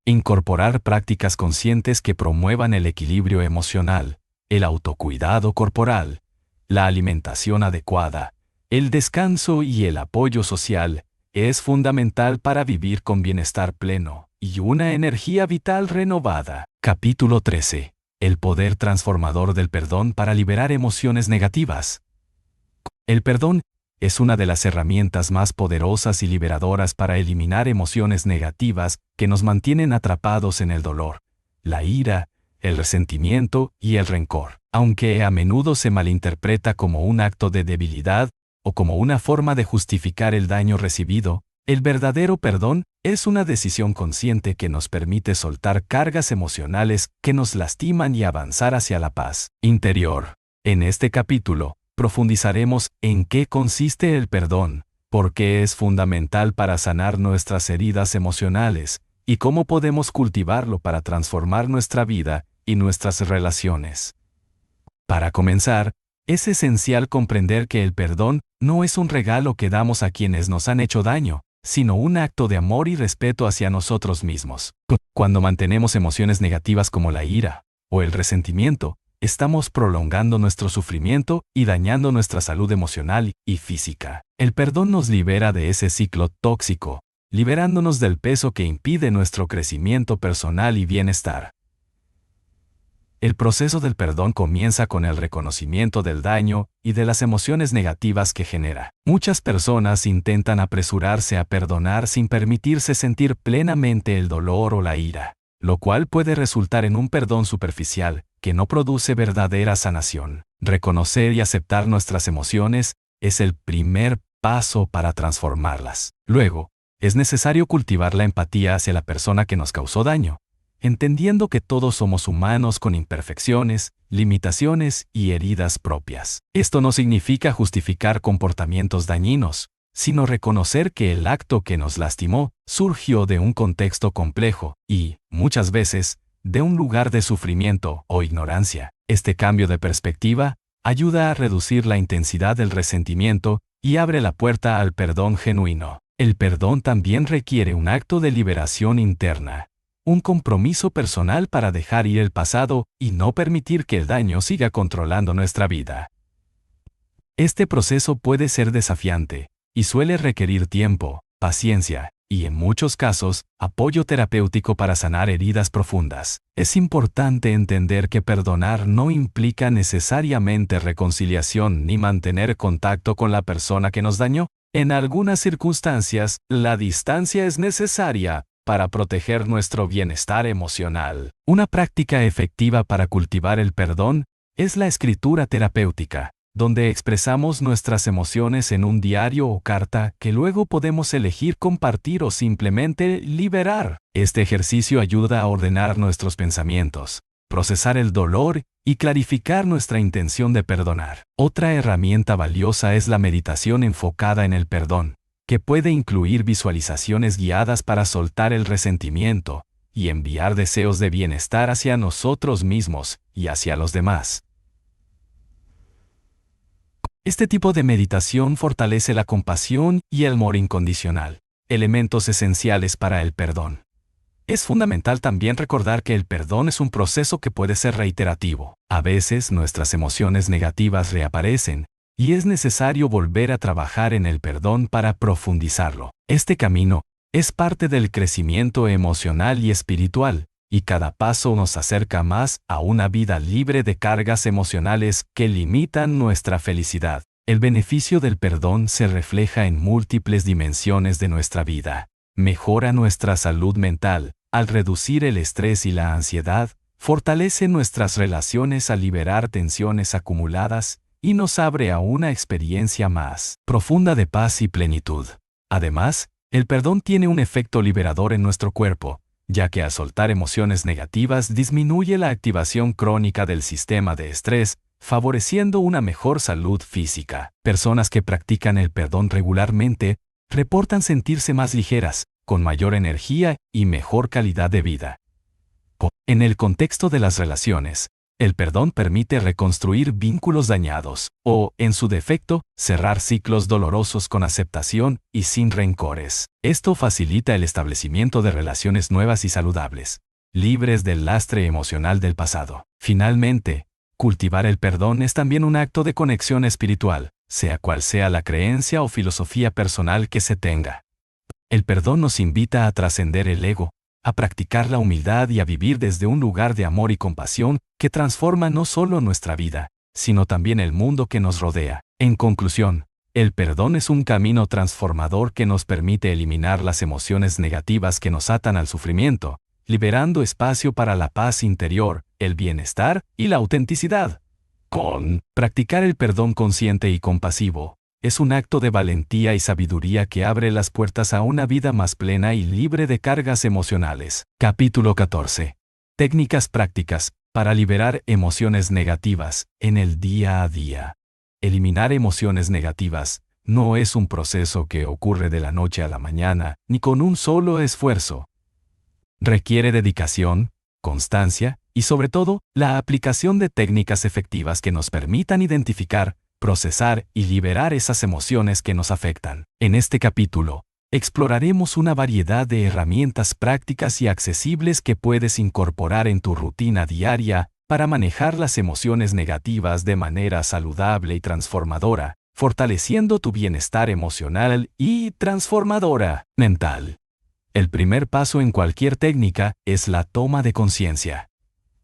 Incorporar prácticas conscientes que promuevan el equilibrio emocional, el autocuidado corporal, la alimentación adecuada, el descanso y el apoyo social es fundamental para vivir con bienestar pleno y una energía vital renovada. Capítulo 13. El poder transformador del perdón para liberar emociones negativas. El perdón es una de las herramientas más poderosas y liberadoras para eliminar emociones negativas que nos mantienen atrapados en el dolor, la ira, el resentimiento y el rencor. Aunque a menudo se malinterpreta como un acto de debilidad o como una forma de justificar el daño recibido, el verdadero perdón es una decisión consciente que nos permite soltar cargas emocionales que nos lastiman y avanzar hacia la paz interior. En este capítulo, profundizaremos en qué consiste el perdón, por qué es fundamental para sanar nuestras heridas emocionales y cómo podemos cultivarlo para transformar nuestra vida y nuestras relaciones. Para comenzar, es esencial comprender que el perdón no es un regalo que damos a quienes nos han hecho daño, sino un acto de amor y respeto hacia nosotros mismos. Cuando mantenemos emociones negativas como la ira o el resentimiento, estamos prolongando nuestro sufrimiento y dañando nuestra salud emocional y física. El perdón nos libera de ese ciclo tóxico, liberándonos del peso que impide nuestro crecimiento personal y bienestar. El proceso del perdón comienza con el reconocimiento del daño y de las emociones negativas que genera. Muchas personas intentan apresurarse a perdonar sin permitirse sentir plenamente el dolor o la ira, lo cual puede resultar en un perdón superficial que no produce verdadera sanación. Reconocer y aceptar nuestras emociones es el primer paso para transformarlas. Luego, es necesario cultivar la empatía hacia la persona que nos causó daño, entendiendo que todos somos humanos con imperfecciones, limitaciones y heridas propias. Esto no significa justificar comportamientos dañinos, sino reconocer que el acto que nos lastimó surgió de un contexto complejo y, muchas veces, de un lugar de sufrimiento o ignorancia. Este cambio de perspectiva ayuda a reducir la intensidad del resentimiento y abre la puerta al perdón genuino. El perdón también requiere un acto de liberación interna, un compromiso personal para dejar ir el pasado y no permitir que el daño siga controlando nuestra vida. Este proceso puede ser desafiante y suele requerir tiempo, paciencia y, en muchos casos, apoyo terapéutico para sanar heridas profundas. Es importante entender que perdonar no implica necesariamente reconciliación ni mantener contacto con la persona que nos dañó. En algunas circunstancias, la distancia es necesaria para proteger nuestro bienestar emocional. Una práctica efectiva para cultivar el perdón es la escritura terapéutica, donde expresamos nuestras emociones en un diario o carta que luego podemos elegir compartir o simplemente liberar. Este ejercicio ayuda a ordenar nuestros pensamientos, procesar el dolor y clarificar nuestra intención de perdonar. Otra herramienta valiosa es la meditación enfocada en el perdón, que puede incluir visualizaciones guiadas para soltar el resentimiento y enviar deseos de bienestar hacia nosotros mismos y hacia los demás. Este tipo de meditación fortalece la compasión y el amor incondicional, elementos esenciales para el perdón. Es fundamental también recordar que el perdón es un proceso que puede ser reiterativo. A veces nuestras emociones negativas reaparecen, y es necesario volver a trabajar en el perdón para profundizarlo. Este camino es parte del crecimiento emocional y espiritual, y cada paso nos acerca más a una vida libre de cargas emocionales que limitan nuestra felicidad. El beneficio del perdón se refleja en múltiples dimensiones de nuestra vida. Mejora nuestra salud mental, al reducir el estrés y la ansiedad, fortalece nuestras relaciones al liberar tensiones acumuladas y nos abre a una experiencia más profunda de paz y plenitud. Además, el perdón tiene un efecto liberador en nuestro cuerpo, ya que al soltar emociones negativas disminuye la activación crónica del sistema de estrés, favoreciendo una mejor salud física. Personas que practican el perdón regularmente reportan sentirse más ligeras, con mayor energía y mejor calidad de vida. En el contexto de las relaciones, el perdón permite reconstruir vínculos dañados, o, en su defecto, cerrar ciclos dolorosos con aceptación y sin rencores. Esto facilita el establecimiento de relaciones nuevas y saludables, libres del lastre emocional del pasado. Finalmente, cultivar el perdón es también un acto de conexión espiritual, sea cual sea la creencia o filosofía personal que se tenga. El perdón nos invita a trascender el ego, a practicar la humildad y a vivir desde un lugar de amor y compasión que transforma no solo nuestra vida, sino también el mundo que nos rodea. En conclusión, el perdón es un camino transformador que nos permite eliminar las emociones negativas que nos atan al sufrimiento, liberando espacio para la paz interior, el bienestar y la autenticidad. Practicar el perdón consciente y compasivo es un acto de valentía y sabiduría que abre las puertas a una vida más plena y libre de cargas emocionales. Capítulo 14. Técnicas prácticas para liberar emociones negativas en el día a día. Eliminar emociones negativas no es un proceso que ocurre de la noche a la mañana, ni con un solo esfuerzo. Requiere dedicación, constancia y, sobre todo, la aplicación de técnicas efectivas que nos permitan identificar, procesar y liberar esas emociones que nos afectan. En este capítulo, exploraremos una variedad de herramientas prácticas y accesibles que puedes incorporar en tu rutina diaria para manejar las emociones negativas de manera saludable y transformadora, fortaleciendo tu bienestar emocional y transformadora mental. El primer paso en cualquier técnica es la toma de conciencia.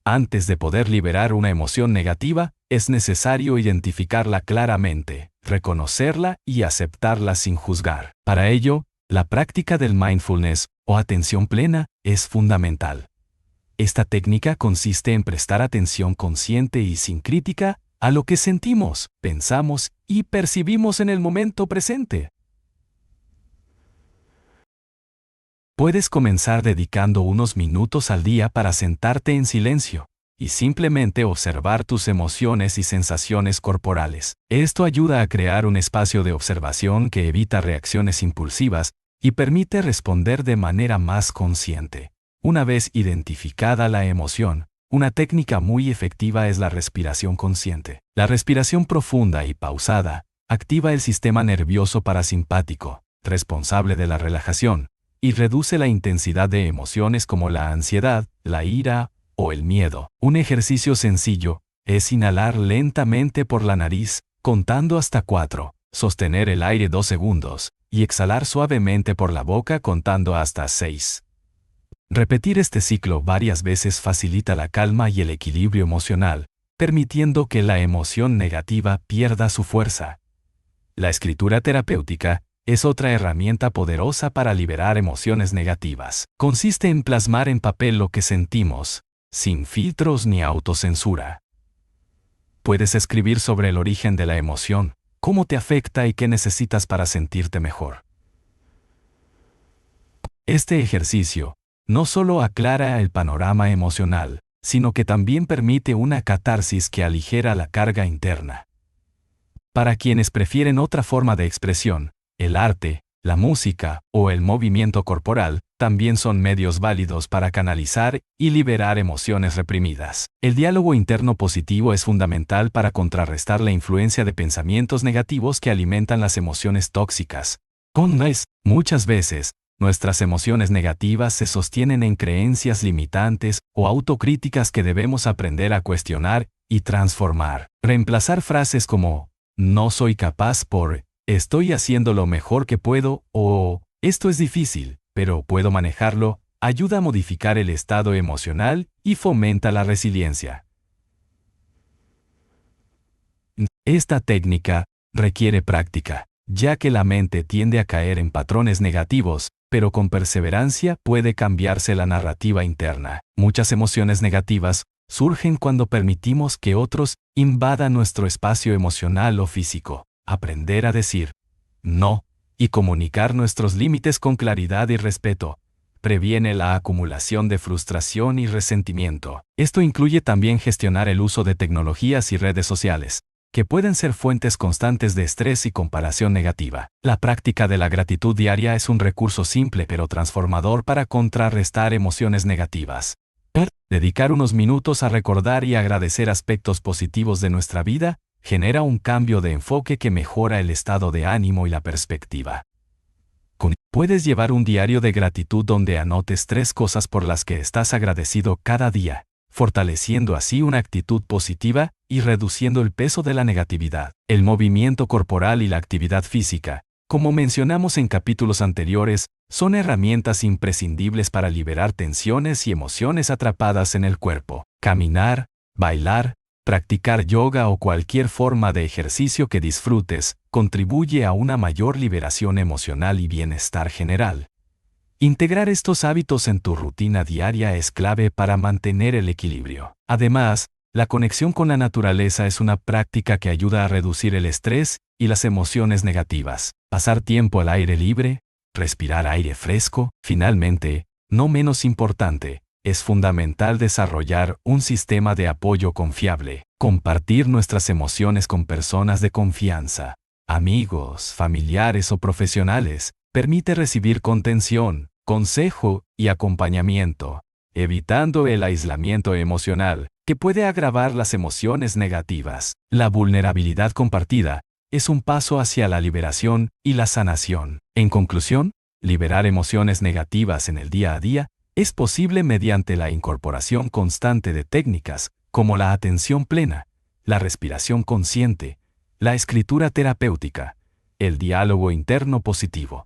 Antes de poder liberar una emoción negativa, es necesario identificarla claramente, reconocerla y aceptarla sin juzgar. Para ello, la práctica del mindfulness, o atención plena, es fundamental. Esta técnica consiste en prestar atención consciente y sin crítica a lo que sentimos, pensamos y percibimos en el momento presente. Puedes comenzar dedicando unos minutos al día para sentarte en silencio y simplemente observar tus emociones y sensaciones corporales. Esto ayuda a crear un espacio de observación que evita reacciones impulsivas y permite responder de manera más consciente. Una vez identificada la emoción, una técnica muy efectiva es la respiración consciente. La respiración profunda y pausada activa el sistema nervioso parasimpático, responsable de la relajación, y reduce la intensidad de emociones como la ansiedad, la ira o el miedo. Un ejercicio sencillo es inhalar lentamente por la nariz, contando hasta 4, sostener el aire 2 segundos, y exhalar suavemente por la boca contando hasta 6. Repetir este ciclo varias veces facilita la calma y el equilibrio emocional, permitiendo que la emoción negativa pierda su fuerza. La escritura terapéutica es otra herramienta poderosa para liberar emociones negativas. Consiste en plasmar en papel lo que sentimos, sin filtros ni autocensura. Puedes escribir sobre el origen de la emoción, cómo te afecta y qué necesitas para sentirte mejor. Este ejercicio no solo aclara el panorama emocional, sino que también permite una catarsis que aligera la carga interna. Para quienes prefieren otra forma de expresión, el arte, la música o el movimiento corporal también son medios válidos para canalizar y liberar emociones reprimidas. El diálogo interno positivo es fundamental para contrarrestar la influencia de pensamientos negativos que alimentan las emociones tóxicas. Muchas veces, nuestras emociones negativas se sostienen en creencias limitantes o autocríticas que debemos aprender a cuestionar y transformar. Reemplazar frases como "no soy capaz" por "estoy haciendo lo mejor que puedo" o "esto es difícil, pero puedo manejarlo", ayuda a modificar el estado emocional y fomenta la resiliencia. Esta técnica requiere práctica, ya que la mente tiende a caer en patrones negativos, pero con perseverancia puede cambiarse la narrativa interna. Muchas emociones negativas surgen cuando permitimos que otros invadan nuestro espacio emocional o físico. Aprender a decir no y comunicar nuestros límites con claridad y respeto previene la acumulación de frustración y resentimiento. Esto incluye también gestionar el uso de tecnologías y redes sociales, que pueden ser fuentes constantes de estrés y comparación negativa. La práctica de la gratitud diaria es un recurso simple pero transformador para contrarrestar emociones negativas. Dedicar unos minutos a recordar y agradecer aspectos positivos de nuestra vida genera un cambio de enfoque que mejora el estado de ánimo y la perspectiva. Puedes llevar un diario de gratitud donde anotes 3 cosas por las que estás agradecido cada día, fortaleciendo así una actitud positiva y reduciendo el peso de la negatividad. El movimiento corporal y la actividad física, como mencionamos en capítulos anteriores, son herramientas imprescindibles para liberar tensiones y emociones atrapadas en el cuerpo. Caminar, bailar, practicar yoga o cualquier forma de ejercicio que disfrutes contribuye a una mayor liberación emocional y bienestar general. Integrar estos hábitos en tu rutina diaria es clave para mantener el equilibrio. Además, la conexión con la naturaleza es una práctica que ayuda a reducir el estrés y las emociones negativas. Pasar tiempo al aire libre, respirar aire fresco, finalmente, no menos importante, es fundamental desarrollar un sistema de apoyo confiable. Compartir nuestras emociones con personas de confianza, amigos, familiares o profesionales, permite recibir contención, consejo y acompañamiento, evitando el aislamiento emocional, que puede agravar las emociones negativas. La vulnerabilidad compartida es un paso hacia la liberación y la sanación. En conclusión, liberar emociones negativas en el día a día es posible mediante la incorporación constante de técnicas como la atención plena, la respiración consciente, la escritura terapéutica, el diálogo interno positivo,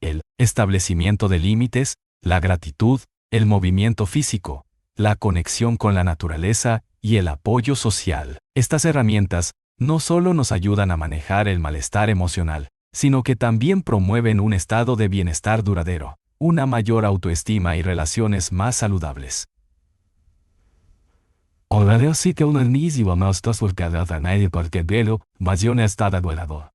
el establecimiento de límites, la gratitud, el movimiento físico, la conexión con la naturaleza y el apoyo social. Estas herramientas no solo nos ayudan a manejar el malestar emocional, sino que también promueven un estado de bienestar duradero, una mayor autoestima y relaciones más saludables.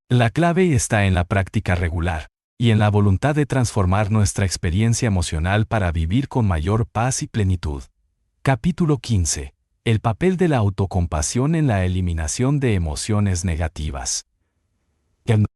La clave está en la práctica regular y en la voluntad de transformar nuestra experiencia emocional para vivir con mayor paz y plenitud. Capítulo 15. El papel de la autocompasión en la eliminación de emociones negativas.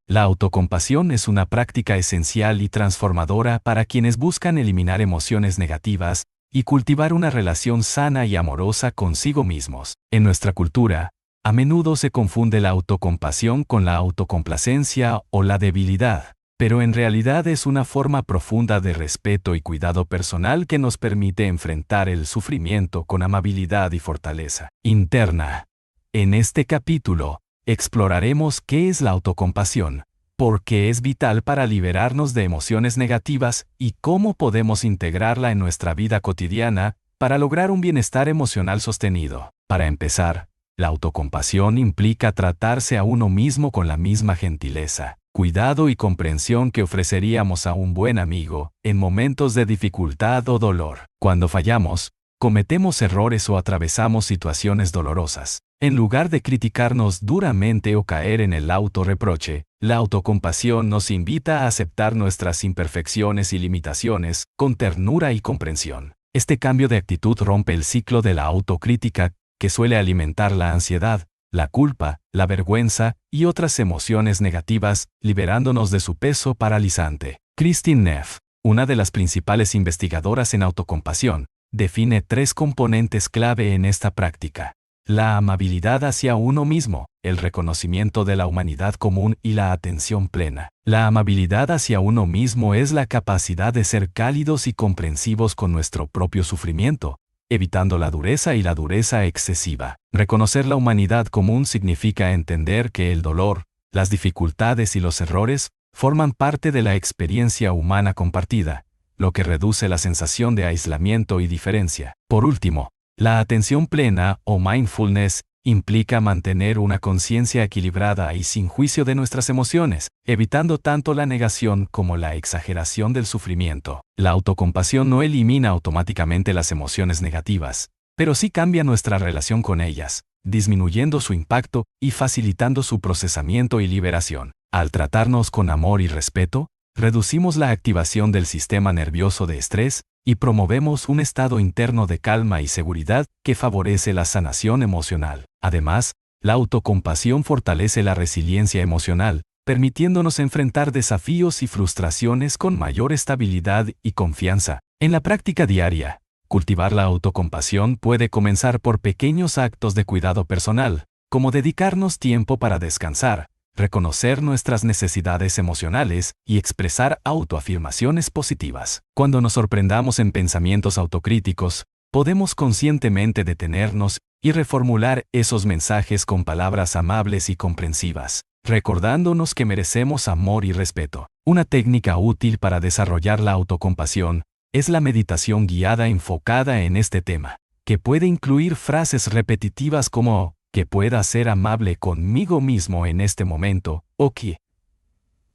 La autocompasión es una práctica esencial y transformadora para quienes buscan eliminar emociones negativas y cultivar una relación sana y amorosa consigo mismos. En nuestra cultura, a menudo se confunde la autocompasión con la autocomplacencia o la debilidad, pero en realidad es una forma profunda de respeto y cuidado personal que nos permite enfrentar el sufrimiento con amabilidad y fortaleza interna. En este capítulo, exploraremos qué es la autocompasión, por qué es vital para liberarnos de emociones negativas y cómo podemos integrarla en nuestra vida cotidiana para lograr un bienestar emocional sostenido. Para empezar, la autocompasión implica tratarse a uno mismo con la misma gentileza, cuidado y comprensión que ofreceríamos a un buen amigo en momentos de dificultad o dolor. Cuando fallamos, cometemos errores o atravesamos situaciones dolorosas. En lugar de criticarnos duramente o caer en el autorreproche, la autocompasión nos invita a aceptar nuestras imperfecciones y limitaciones con ternura y comprensión. Este cambio de actitud rompe el ciclo de la autocrítica, que suele alimentar la ansiedad, la culpa, la vergüenza y otras emociones negativas, liberándonos de su peso paralizante. Kristin Neff, una de las principales investigadoras en autocompasión, define 3 componentes clave en esta práctica: la amabilidad hacia uno mismo, el reconocimiento de la humanidad común y la atención plena. La amabilidad hacia uno mismo es la capacidad de ser cálidos y comprensivos con nuestro propio sufrimiento, evitando la dureza y la dureza excesiva. Reconocer la humanidad común significa entender que el dolor, las dificultades y los errores forman parte de la experiencia humana compartida, lo que reduce la sensación de aislamiento y diferencia. Por último, la atención plena o mindfulness implica mantener una conciencia equilibrada y sin juicio de nuestras emociones, evitando tanto la negación como la exageración del sufrimiento. La autocompasión no elimina automáticamente las emociones negativas, pero sí cambia nuestra relación con ellas, disminuyendo su impacto y facilitando su procesamiento y liberación. Al tratarnos con amor y respeto, reducimos la activación del sistema nervioso de estrés y promovemos un estado interno de calma y seguridad que favorece la sanación emocional. Además, la autocompasión fortalece la resiliencia emocional, permitiéndonos enfrentar desafíos y frustraciones con mayor estabilidad y confianza. En la práctica diaria, cultivar la autocompasión puede comenzar por pequeños actos de cuidado personal, como dedicarnos tiempo para descansar, reconocer nuestras necesidades emocionales y expresar autoafirmaciones positivas. Cuando nos sorprendamos en pensamientos autocríticos, podemos conscientemente detenernos y reformular esos mensajes con palabras amables y comprensivas, recordándonos que merecemos amor y respeto. Una técnica útil para desarrollar la autocompasión es la meditación guiada enfocada en este tema, que puede incluir frases repetitivas como que pueda ser amable conmigo mismo en este momento, o que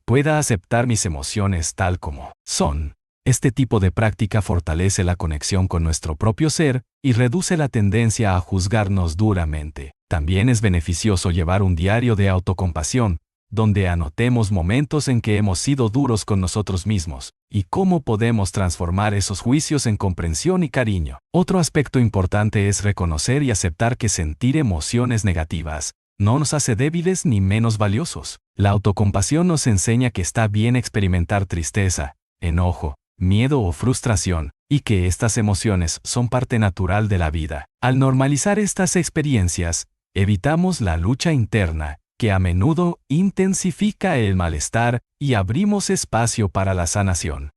pueda aceptar mis emociones tal como son. Este tipo de práctica fortalece la conexión con nuestro propio ser y reduce la tendencia a juzgarnos duramente. También es beneficioso llevar un diario de autocompasión, donde anotemos momentos en que hemos sido duros con nosotros mismos, y cómo podemos transformar esos juicios en comprensión y cariño. Otro aspecto importante es reconocer y aceptar que sentir emociones negativas no nos hace débiles ni menos valiosos. La autocompasión nos enseña que está bien experimentar tristeza, enojo, miedo o frustración, y que estas emociones son parte natural de la vida. Al normalizar estas experiencias, evitamos la lucha interna, que a menudo intensifica el malestar y abrimos espacio para la sanación.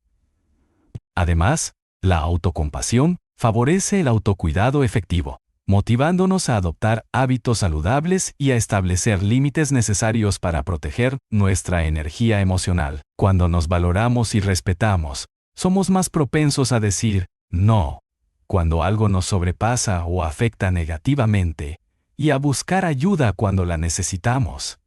Además, la autocompasión favorece el autocuidado efectivo, motivándonos a adoptar hábitos saludables y a establecer límites necesarios para proteger nuestra energía emocional. Cuando nos valoramos y respetamos, somos más propensos a decir no cuando algo nos sobrepasa o afecta negativamente, y a buscar ayuda cuando la necesitamos.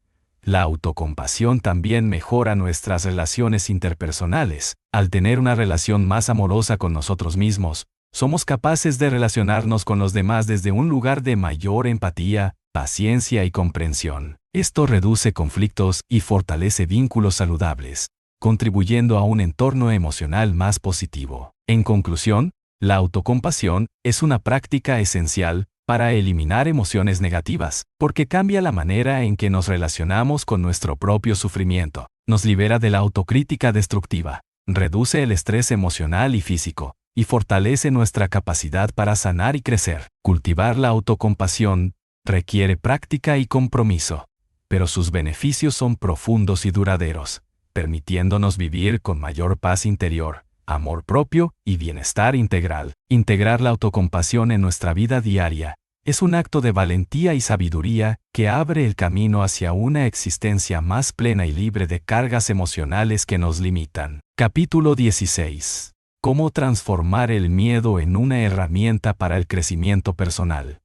La autocompasión también mejora nuestras relaciones interpersonales. Al tener una relación más amorosa con nosotros mismos, somos capaces de relacionarnos con los demás desde un lugar de mayor empatía, paciencia y comprensión. Esto reduce conflictos y fortalece vínculos saludables, contribuyendo a un entorno emocional más positivo. En conclusión, la autocompasión es una práctica esencial para eliminar emociones negativas, porque cambia la manera en que nos relacionamos con nuestro propio sufrimiento, nos libera de la autocrítica destructiva, reduce el estrés emocional y físico, y fortalece nuestra capacidad para sanar y crecer. Cultivar la autocompasión requiere práctica y compromiso, pero sus beneficios son profundos y duraderos, permitiéndonos vivir con mayor paz interior, amor propio y bienestar integral. Integrar la autocompasión en nuestra vida diaria es un acto de valentía y sabiduría que abre el camino hacia una existencia más plena y libre de cargas emocionales que nos limitan. Capítulo 16. Cómo transformar el miedo en una herramienta para el crecimiento personal.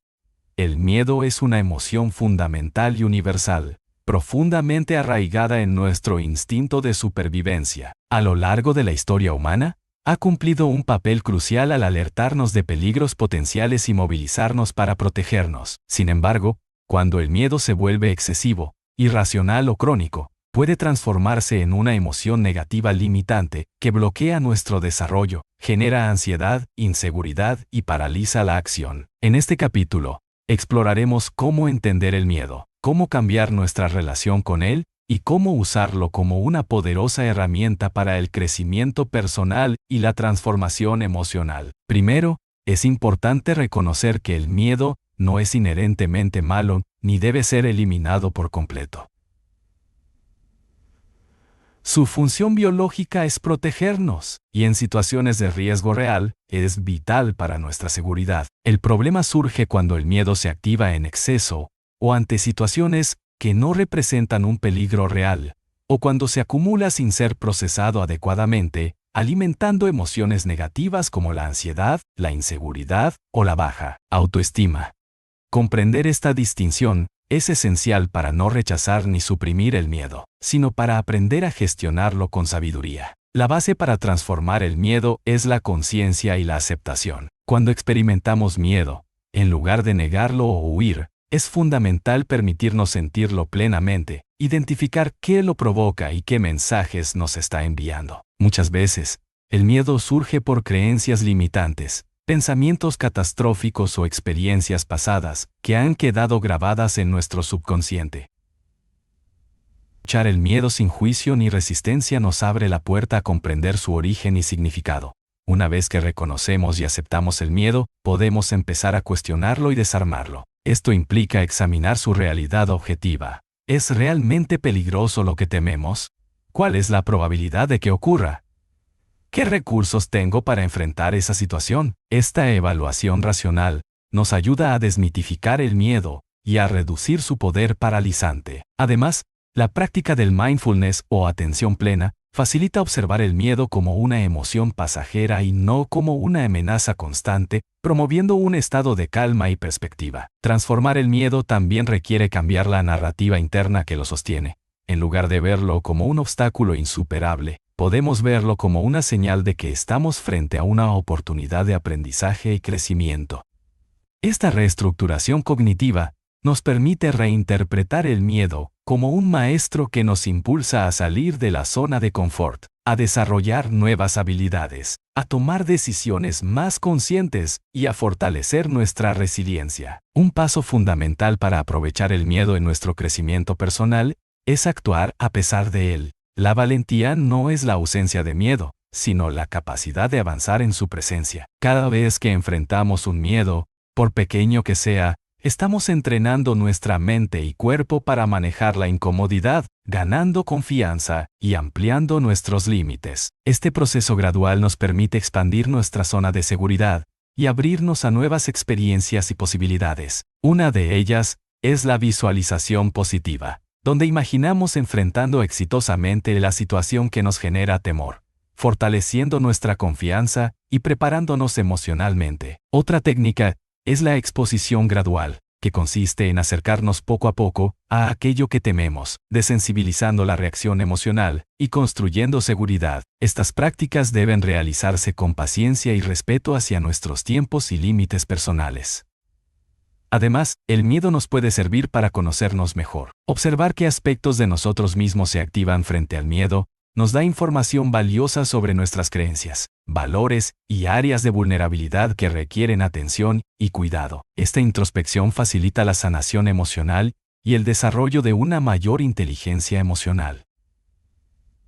El miedo es una emoción fundamental y universal, profundamente arraigada en nuestro instinto de supervivencia. A lo largo de la historia humana, ha cumplido un papel crucial al alertarnos de peligros potenciales y movilizarnos para protegernos. Sin embargo, cuando el miedo se vuelve excesivo, irracional o crónico, puede transformarse en una emoción negativa limitante que bloquea nuestro desarrollo, genera ansiedad, inseguridad y paraliza la acción. En este capítulo, Exploraremos cómo entender el miedo, cómo cambiar nuestra relación con él y cómo usarlo como una poderosa herramienta para el crecimiento personal y la transformación emocional. Primero, es importante reconocer que el miedo no es inherentemente malo ni debe ser eliminado por completo. Su función biológica es protegernos, y en situaciones de riesgo real, es vital para nuestra seguridad. El problema surge cuando el miedo se activa en exceso, o ante situaciones que no representan un peligro real, o cuando se acumula sin ser procesado adecuadamente, alimentando emociones negativas como la ansiedad, la inseguridad o la baja autoestima. Comprender esta distinción es esencial para no rechazar ni suprimir el miedo, sino para aprender a gestionarlo con sabiduría. La base para transformar el miedo es la conciencia y la aceptación. Cuando experimentamos miedo, en lugar de negarlo o huir, es fundamental permitirnos sentirlo plenamente, identificar qué lo provoca y qué mensajes nos está enviando. Muchas veces, el miedo surge por creencias limitantes, pensamientos catastróficos o experiencias pasadas que han quedado grabadas en nuestro subconsciente. Escuchar el miedo sin juicio ni resistencia nos abre la puerta a comprender su origen y significado. Una vez que reconocemos y aceptamos el miedo, podemos empezar a cuestionarlo y desarmarlo. Esto implica examinar su realidad objetiva. ¿Es realmente peligroso lo que tememos? ¿Cuál es la probabilidad de que ocurra? ¿Qué recursos tengo para enfrentar esa situación? Esta evaluación racional nos ayuda a desmitificar el miedo y a reducir su poder paralizante. Además, la práctica del mindfulness o atención plena facilita observar el miedo como una emoción pasajera y no como una amenaza constante, promoviendo un estado de calma y perspectiva. Transformar el miedo también requiere cambiar la narrativa interna que lo sostiene. En lugar de verlo como un obstáculo insuperable, podemos verlo como una señal de que estamos frente a una oportunidad de aprendizaje y crecimiento. Esta reestructuración cognitiva nos permite reinterpretar el miedo como un maestro que nos impulsa a salir de la zona de confort, a desarrollar nuevas habilidades, a tomar decisiones más conscientes y a fortalecer nuestra resiliencia. Un paso fundamental para aprovechar el miedo en nuestro crecimiento personal es actuar a pesar de él. La valentía no es la ausencia de miedo, sino la capacidad de avanzar en su presencia. Cada vez que enfrentamos un miedo, por pequeño que sea, estamos entrenando nuestra mente y cuerpo para manejar la incomodidad, ganando confianza y ampliando nuestros límites. Este proceso gradual nos permite expandir nuestra zona de seguridad y abrirnos a nuevas experiencias y posibilidades. Una de ellas es la visualización positiva, donde imaginamos enfrentando exitosamente la situación que nos genera temor, fortaleciendo nuestra confianza y preparándonos emocionalmente. Otra técnica es la exposición gradual, que consiste en acercarnos poco a poco a aquello que tememos, desensibilizando la reacción emocional y construyendo seguridad. Estas prácticas deben realizarse con paciencia y respeto hacia nuestros tiempos y límites personales. Además, el miedo nos puede servir para conocernos mejor. Observar qué aspectos de nosotros mismos se activan frente al miedo nos da información valiosa sobre nuestras creencias, valores y áreas de vulnerabilidad que requieren atención y cuidado. Esta introspección facilita la sanación emocional y el desarrollo de una mayor inteligencia emocional.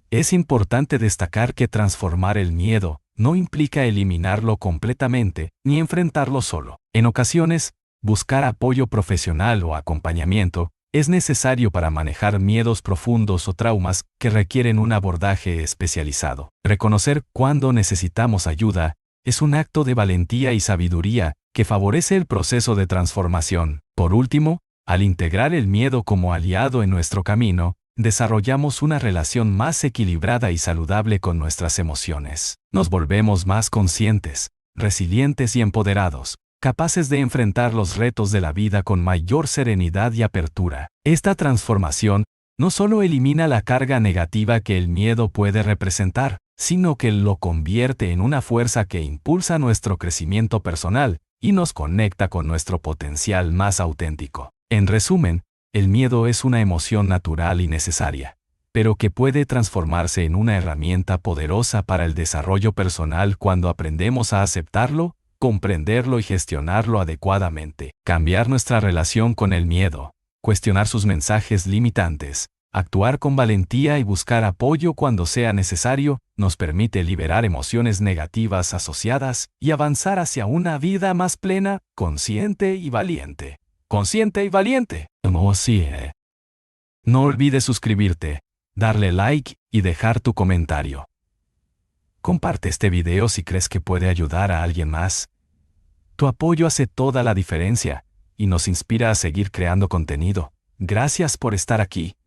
Es importante destacar que transformar el miedo no implica eliminarlo completamente ni enfrentarlo solo. En ocasiones, buscar apoyo profesional o acompañamiento es necesario para manejar miedos profundos o traumas que requieren un abordaje especializado. Reconocer cuándo necesitamos ayuda es un acto de valentía y sabiduría que favorece el proceso de transformación. Por último, al integrar el miedo como aliado en nuestro camino, desarrollamos una relación más equilibrada y saludable con nuestras emociones. Nos volvemos más conscientes, resilientes y empoderados, capaces de enfrentar los retos de la vida con mayor serenidad y apertura. Esta transformación no solo elimina la carga negativa que el miedo puede representar, sino que lo convierte en una fuerza que impulsa nuestro crecimiento personal y nos conecta con nuestro potencial más auténtico. En resumen, el miedo es una emoción natural y necesaria, pero que puede transformarse en una herramienta poderosa para el desarrollo personal cuando aprendemos a aceptarlo, comprenderlo y gestionarlo adecuadamente, cambiar nuestra relación con el miedo, cuestionar sus mensajes limitantes, actuar con valentía y buscar apoyo cuando sea necesario, nos permite liberar emociones negativas asociadas y avanzar hacia una vida más plena, consciente y valiente. Consciente y valiente. Oh, sí. No olvides suscribirte, darle like y dejar tu comentario. Comparte este video si crees que puede ayudar a alguien más. Tu apoyo hace toda la diferencia y nos inspira a seguir creando contenido. Gracias por estar aquí.